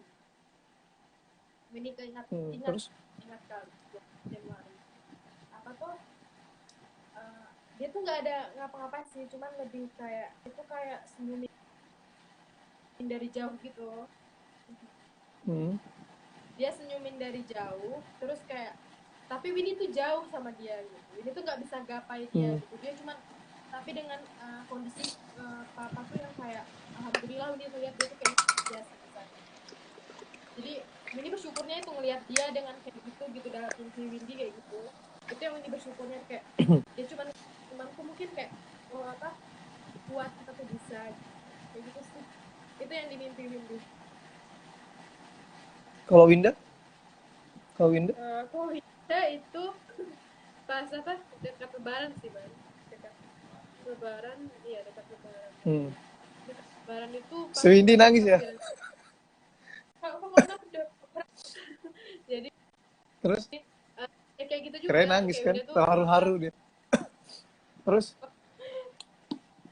Ini keingat ingat Terus ingat kali 25 Januari apa tuh dia tuh nggak ada ngapa-ngapain sih, cuman lebih kayak itu kayak senyumin dari jauh gitu. Dia senyumin dari jauh, terus kayak tapi Winnie tuh jauh sama dia gitu. Winnie tuh nggak bisa gapai dia gitu. Dia cuman tapi dengan kondisi papa tuh yang kayak alhamdulillah Winnie melihat dia tuh kayak biasa biasa. Jadi Winnie bersyukurnya itu ngelihat dia dengan kayak gitu dalam mimpi Winnie kayak gitu. Itu yang Winnie bersyukurnya kayak dia cuman aku mungkin kayak kuat tapi bisa kayak gitu sih. Itu yang dimimpi Winnie. Kalau Winda? Kalau Winda itu pas dekat lebaran sih Bang. Dekat lebaran dekat lebaran itu Si Windy nangis ya? Jadi terus kayak gitu juga keren nangis kan, terharu-haru dia. Terus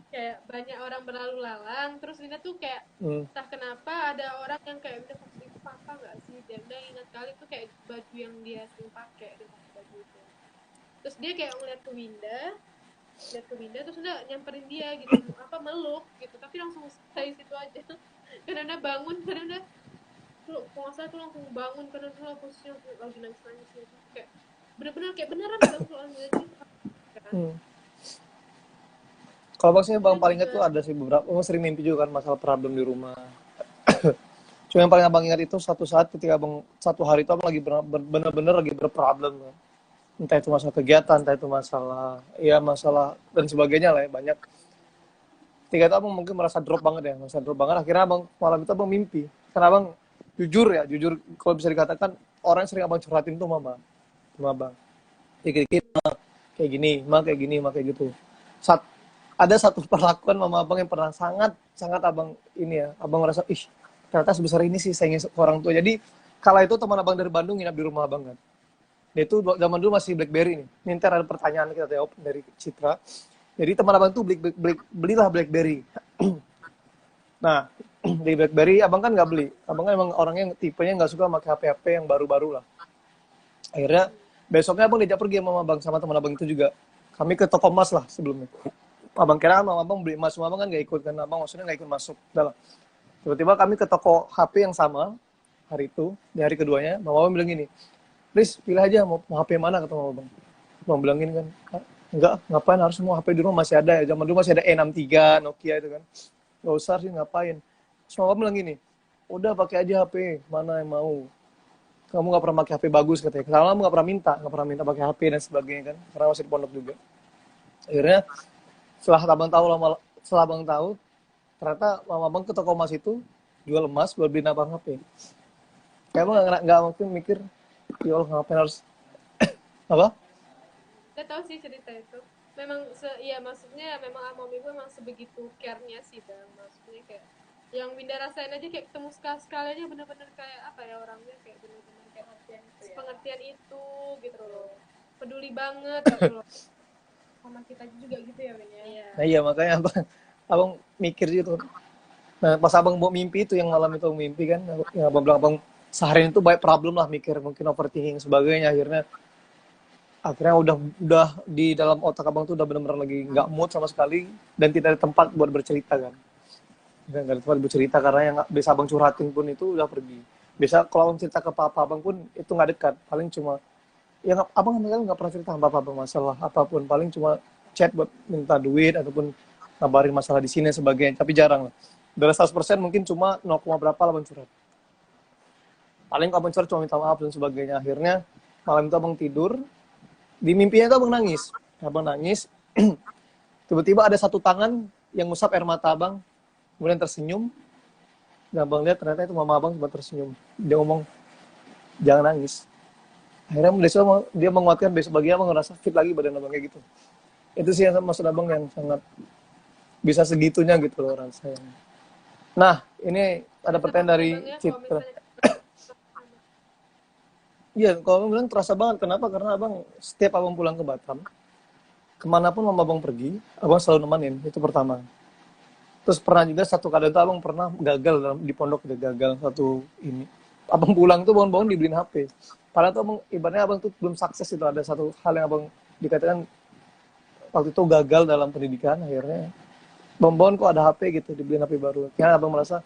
kayak banyak orang berlalu lalang, terus Winda tuh kayak entah kenapa ada orang yang kayak Winda itu papa nggak sih, dia ingat kali tuh kayak baju yang dia sering pakai baju itu. Terus dia kayak ngeliat ke Winda terus Winda nyamperin dia gitu, meluk gitu, tapi langsung selesai situ aja. Karena Winda bangun, karena Winda tuh kalau nggak salah tuh langsung bangun karena tuh posisinya lagi nangis gitu, kayak bener-bener kayak beneran langsung aja. Kalau maksudnya bang paling ingat tuh ada sih beberapa, sering mimpi juga kan masalah problem di rumah. Cuma yang paling abang ingat itu satu saat ketika abang satu hari itu abang lagi bener-bener lagi berproblem kan. Entah itu masalah kegiatan, entah itu masalah dan sebagainya lah ya, banyak. Ketika itu abang mungkin merasa drop banget. Akhirnya abang malam itu abang mimpi. Karena abang jujur kalau bisa dikatakan orang yang sering abang curhatin tuh mama abang. Dikit-dikit kayak gini, kayak gitu. Ada satu perlakuan mama abang yang pernah sangat abang abang merasa ternyata sebesar ini sih sayangnya orang tua. Jadi kala itu teman abang dari Bandung nginap di rumah abang kan. Dia itu zaman dulu masih BlackBerry nih. Ini ntar ada pertanyaan kita jawab dari Citra. Jadi teman abang tuh belilah BlackBerry. Nah, di BlackBerry abang kan nggak beli. Abang kan emang orangnya tipenya nggak suka pakai HP yang baru-baru lah. Akhirnya besoknya abang diajak pergi sama abang, sama teman abang itu juga. Kami ke toko emas lah sebelumnya. Abang kira sama abang beli emas, abang kan nggak ikut kan, abang maksudnya nggak ikut masuk. Udah lah. Tiba-tiba kami ke toko HP yang sama hari itu, di hari keduanya, mama abang bilang gini, Riz, pilih aja mau HP mana, kata mama abang. Abang bilang gini kan, enggak, ngapain harus semua HP di rumah masih ada ya, zaman dulu masih ada E63, Nokia itu kan. Nggak usah sih, ngapain. Terus mama abang bilang gini, udah pakai aja HP, mana yang mau. Kamu nggak pernah pakai HP bagus katanya. Karena kamu nggak pernah minta pakai HP dan sebagainya kan, karena masih di pondok juga. Akhirnya setelah abang tahu ternyata mama abang ke toko emas itu jual emas buat beliin abang HP. Kayak abang nggak mungkin mikir, ya Allah ngapain harus apa? Saya tahu sih cerita itu. Memang maksudnya memang mami gue memang sebegitu care-nya sih Bang. Maksudnya kayak yang Winda rasain aja kayak ketemu sekali aja bener-bener kayak apa ya, orangnya kayak bener-bener kayak pengertian itu gitu loh. Peduli banget gitu loh. Sama kita juga gitu ya Win ya. Nah iya makanya abang mikir gitu. Nah pas abang bawa mimpi itu yang malam itu mimpi kan, yang abang bilang abang seharian itu banyak problem lah, mikir mungkin overthinking sebagainya. Akhirnya udah di dalam otak abang tuh udah benar-benar lagi nggak mood sama sekali dan tidak ada tempat buat bercerita kan. Nggak ada tempat bercerita karena yang bisa abang curhatin pun itu udah pergi. Biasa kalau abang cerita ke papa abang pun itu nggak dekat, paling cuma abang nggak pernah cerita sama papa masalah apapun, paling cuma chat buat minta duit ataupun ngabarin masalah di sini sebagainya, tapi jarang lah. Dari 100% mungkin cuma 0, berapa lah abang curhat. Paling abang curhat cuma minta maaf dan sebagainya. Akhirnya malam itu abang tidur, di mimpinya itu abang nangis. Tiba-tiba ada satu tangan yang ngusap air mata abang, kemudian tersenyum. Dan abang lihat ternyata itu mama abang cuma tersenyum. Dia ngomong, jangan nangis. Akhirnya besok dia menguatkan, besok bagi abang ngerasa fit lagi badan abang kayak gitu. Itu sih yang maksud abang yang sangat bisa segitunya gitu loh orang sayang. Nah, ini ada pertanyaan dari Citra. Iya, kalau abang bilang terasa banget. Kenapa? Karena abang setiap abang pulang ke Batam, kemanapun mama abang pergi, abang selalu nemenin. Itu pertama. Terus pernah juga satu kadang itu abang pernah gagal di pondok, gagal satu ini. Abang pulang tuh bangun-bangun dibeliin HP. Padahal tuh abang, ibaratnya abang tuh belum sukses itu. Ada satu hal yang abang dikatakan waktu itu gagal dalam pendidikan, akhirnya Bang kok ada HP gitu, dibeliin HP baru. Ya abang merasa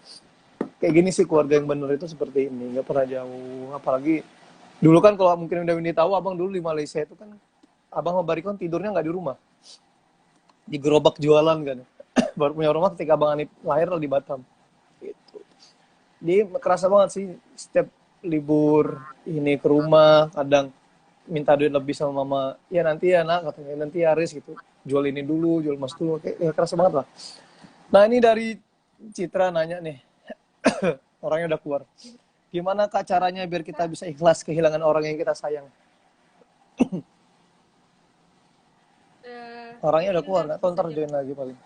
kayak gini sih keluarga yang bener itu seperti ini, nggak pernah jauh. Apalagi dulu kan kalau mungkin udah Winnie tahu, abang dulu di Malaysia itu kan, abang sama Barikon tidurnya nggak di rumah, di gerobak jualan kan. Baru punya rumah ketika abang Anip lahir di Batam. Gitu. Jadi kerasa banget sih setiap libur ini ke rumah, kadang minta duit lebih sama mama, ya nanti ya nak, katanya nanti ya Aris gitu, jual ini dulu, jual emas dulu, kayak kerasa banget lah. Nah ini dari Citra nanya nih, orangnya udah keluar. Gimana kak caranya biar kita bisa ikhlas kehilangan orang yang kita sayang? Orangnya udah keluar, nggak tahu ntar join lagi paling.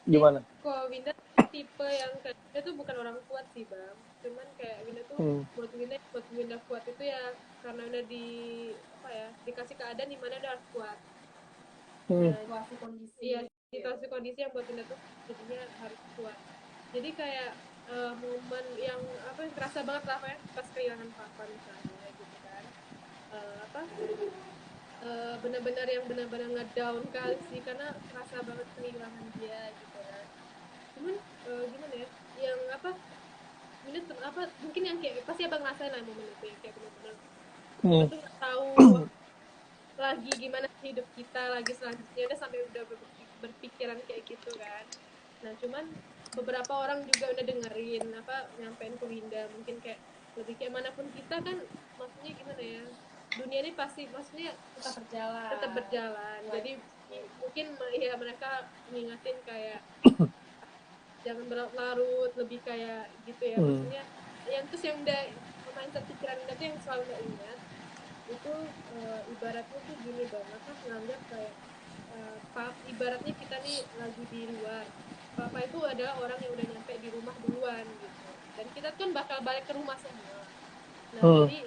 Gimana? Kok Winda tipe yang kayak dia tuh bukan orang kuat sih bang, cuman kayak Winda tuh buat Winda kuat itu ya karena udah di apa ya dikasih keadaan di mana dia harus kuat. Situasi kondisi. Iya, situasi kondisi yang buat Winda tuh jadinya harus kuat. Jadi kayak momen yang apa yang kerasa banget lah kayak pas kehilangan papa misalnya gitu kan. Benar-benar yang benar-benar ngedown kali sih karena kerasa banget kehilangan dia gitu kan. Cuman gimana ya yang apa minus apa mungkin yang kayak pasti abang ngerasain lah momen itu yang kayak benar-benar betul nggak tahu lagi gimana hidup kita lagi selanjutnya udah sampai udah berpikiran kayak gitu kan. Nah cuman beberapa orang juga udah dengerin apa nyampein ke Winda mungkin kayak lebih kayak manapun kita kan maksudnya gimana ya dunia ini pasti maksudnya tetap berjalan. Jadi mungkin ya mereka ngingetin kayak jangan berlarut lebih kayak gitu ya maksudnya yang terus yang udah mindset pikiran kita tuh yang selalu nggak ingat itu ibaratnya tuh gini banget kan nganggap kayak ibaratnya kita nih lagi di luar papa itu adalah orang yang udah nyampe di rumah duluan gitu dan kita kan bakal balik ke rumah semua. Nah jadi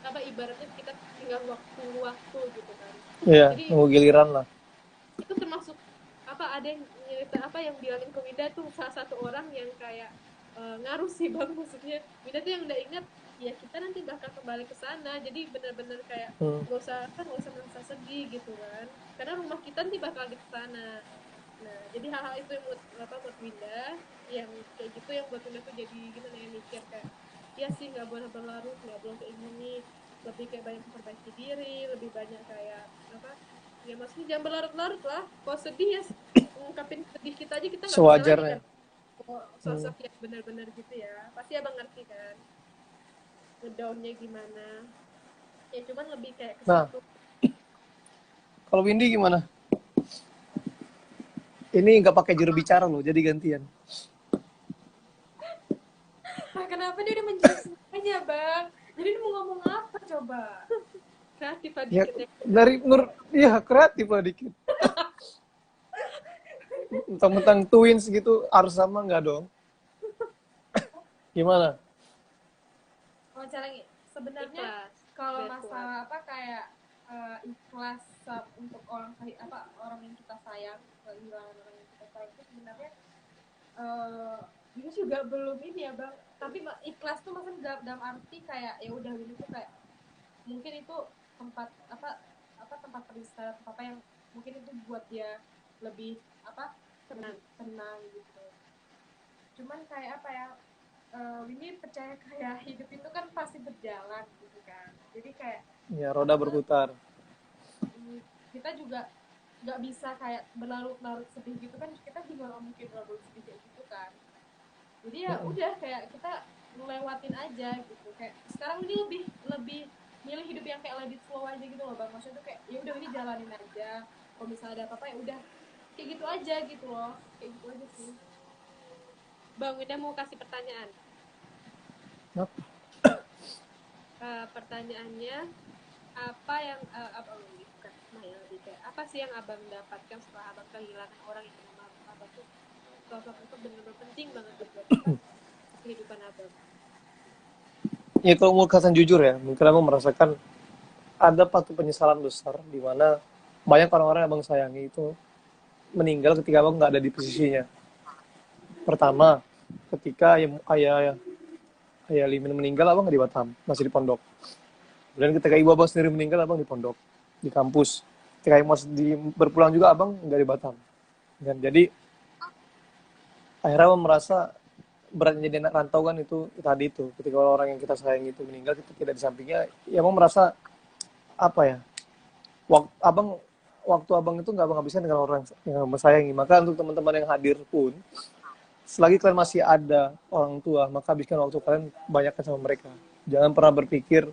apa ibaratnya kita tinggal waktu gitu kan. Iya, jadi nunggu giliran lah. itu termasuk apa ada yang nyerita apa yang bilangin ke Winda tuh salah satu orang yang kayak ngaruh sih bang maksudnya Winda tuh yang udah ingat ya kita nanti bakal kembali ke sana jadi benar-benar kayak nggak usah merasa sedih gitu kan karena rumah kita nanti bakal di sana. Nah jadi hal-hal itu yang buat Winda yang kayak gitu yang buat Winda tuh jadi gimana ya mikir kayak ya sih nggak boleh berlarut nggak boleh kayak gini lebih kayak banyak memperbaiki diri lebih banyak kayak apa ya maksudnya jangan berlarut-larut lah kalau sedih ya ngungkapin sedih kita aja kita nggak bisa lagi kan sosok yang benar-benar gitu ya pasti abang ngerti kan ngedownnya gimana ya cuman lebih kayak ke situ. Kalau Windy gimana? Ini nggak pakai juru bicara loh jadi gantian. Kenapa dia udah menjurus aja bang jadi dia mau ngomong apa coba Kreatif lah Ya, dikit ya. dari Nur, iya kreatif lah dikit. Tentang twins gitu harus sama nggak dong? Gimana? oh caranya sebenarnya kalau masalah apa kayak ikhlas untuk orang yang kita sayang kehilangan orang yang kita sayang itu sebenarnya ini juga belum ini ya bang tapi ikhlas tuh maksudnya dalam arti kayak ya udah ini tuh kayak mungkin itu tempat tempat peristahan apa yang mungkin itu buat dia lebih tenang gitu cuman kayak apa ya ini percaya kayak hidup itu kan pasti berjalan gitu kan jadi kayak Ya roda berputar. kita juga nggak bisa kayak berlarut-larut sedih gitu kan kita juga nggak mungkin berlarut sedih kayak gitu kan jadi ya udah kayak kita ngelewatin aja gitu kayak sekarang ini lebih milih hidup yang kayak lebih slow aja gitu loh bang maksudnya tuh kayak ya udah ini jalanin aja kalau misalnya ada apa-apa ya udah kayak gitu aja gitu loh kayak gitu aja sih. Bang Winda mau kasih pertanyaan. Pertanyaannya apa yang bukan Maya lebih kayak apa sih yang abang dapatkan setelah abang kehilangan orang yang bernama abang tuh sosok itu benar-benar penting banget buat kehidupan abang. Ya kalau mau katakan jujur ya, mungkin abang merasakan ada patut penyesalan besar di mana banyak orang-orang yang abang sayangi itu meninggal ketika abang nggak ada di posisinya. Pertama, ketika ayah Limin meninggal, abang nggak di Batam, masih di pondok. Dan ketika ibu abang sendiri meninggal, abang di pondok, di kampus. ketika mau berpulang juga abang nggak di Batam. Dan jadi akhirnya abang merasa beratnya jadi anak rantau kan itu tadi itu ketika orang yang kita sayang itu meninggal kita tidak di sampingnya, ya abang merasa apa ya, waktu abang itu nggak abang habiskan dengan orang yang abang sayangi. Maka untuk teman-teman yang hadir pun, selagi kalian masih ada orang tua, maka habiskan waktu kalian banyakkan sama mereka. Jangan pernah berpikir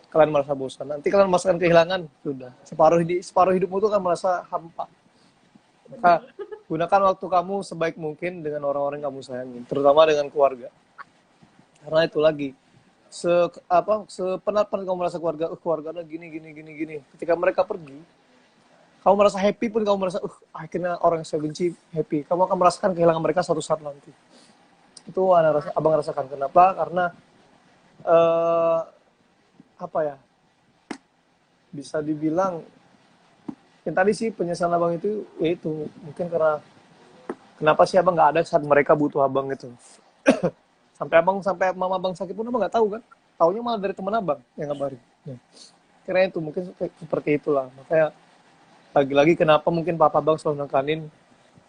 kalian merasa bosan. Nanti kalian merasakan kehilangan, sudah separuh hidupmu itu akan merasa hampa. Maka gunakan waktu kamu sebaik mungkin dengan orang-orang yang kamu sayangi, terutama dengan keluarga. Karena itu lagi, sepenat-penat kamu merasa keluarga gini. Ketika mereka pergi, kamu merasa happy pun kamu merasa, akhirnya orang yang saya benci happy. Kamu akan merasakan kehilangan mereka suatu saat nanti. Itu abang rasakan. Kenapa? Karena apa ya? Bisa dibilang yang tadi sih penyesalan abang itu, yaitu mungkin karena kenapa sih abang nggak ada saat mereka butuh abang gitu. sampai mama abang sakit pun abang nggak tahu kan? Taunya malah dari teman abang yang ngabarin. Ya. Karena itu mungkin seperti itulah. Makanya lagi-lagi kenapa mungkin papa abang selalu nekanin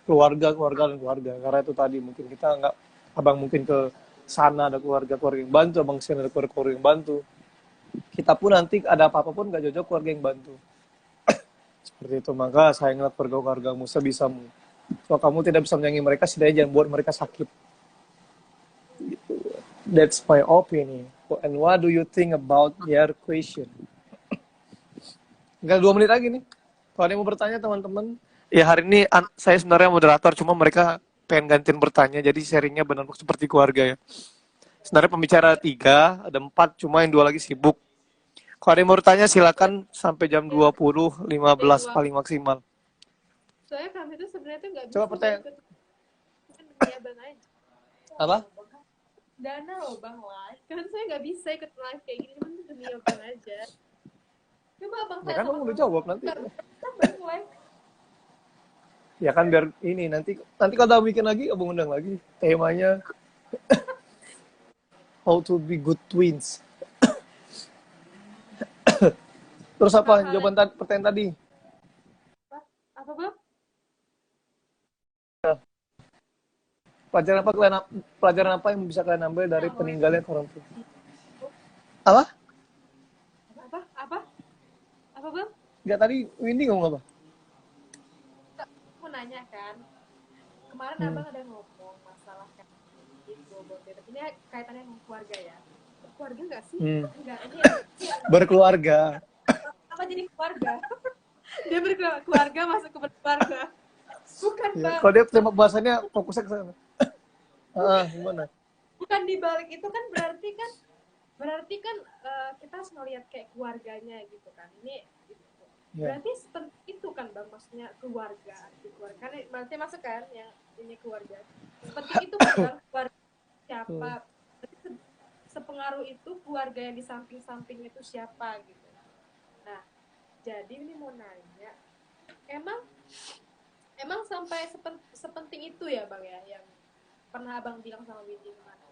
keluarga. Karena itu tadi mungkin kita nggak, abang mungkin ke sana ada keluarga yang bantu, abang sini ada keluarga yang bantu. Kita pun nanti ada apa-apa pun nggak jauh-jauh keluarga yang bantu. Seperti itu. Maka sayanglah keluargamu sebisamu. Kalau kamu tidak bisa menyayangi mereka, setidaknya jangan buat mereka sakit. Gitu. That's my opinion. And what do you think about your question? Tinggal 2 menit lagi nih. Kalau ada yang mau bertanya teman-teman, ya hari ini saya sebenarnya moderator, cuma mereka pengen gantiin bertanya, jadi sharingnya benar seperti keluarga ya. Sebenarnya pembicara 3, ada 4, cuma yang 2 lagi sibuk. Kalau ada yang mau bertanya silakan sampai jam 20.15 paling maksimal. Soalnya kami tuh sebenarnya tuh nggak bisa. Coba pertanyaan. Demi abang aja. Apa? Dana loh bang live. Kan saya nggak bisa ikut live kayak gini, cuman tuh demi abang aja. Coba abang Ya kan kamu udah jawab nanti. Abang live. Ya kan biar ini nanti kalau ada bikin lagi abang undang lagi. Temanya how to be good twins. Terus apa jawaban pertanyaan tadi? Apa bang? Pelajaran apa yang bisa kalian ambil dari peninggalan orang tua? Apa? Apa bang? Enggak, tadi Windy ngomong apa? Aku nanya kan. Kemarin abang ada ngomong masalah kan ini kaitannya dengan keluarga ya. Keluarga nggak sih? Enggak, ini ya. Berkeluarga. Apa jadi keluarga? Dia berkeluarga masuk ke berkeluarga. Bukan Ya, bang. kalau dia tema bahasanya fokusnya ke sana. Gimana? Bukan di balik itu kan berarti kan kita harus melihat kayak keluarganya gitu kan. Ini gitu. Berarti seperti itu kan bang, maksudnya keluarga, arti keluarga. Kan berarti masuk kan yang ini keluarga. Seperti itu kan bang, keluarga siapa? Sepengaruh itu keluarga yang di samping-samping itu siapa gitu. Nah, jadi ini mau nanya, emang sampai sepenting itu ya bang ya, yang pernah abang bilang sama Windy kemarin?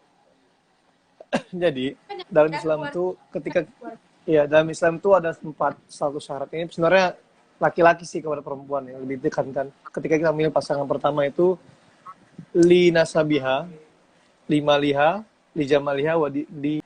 Jadi dalam Islam itu dalam Islam itu ada 4 satu syarat. Ini sebenarnya laki-laki sih kepada perempuan yang lebih ditekankan. Ketika kita milih pasangan pertama itu li nasabiha, li maliha, li jamaliha, wa di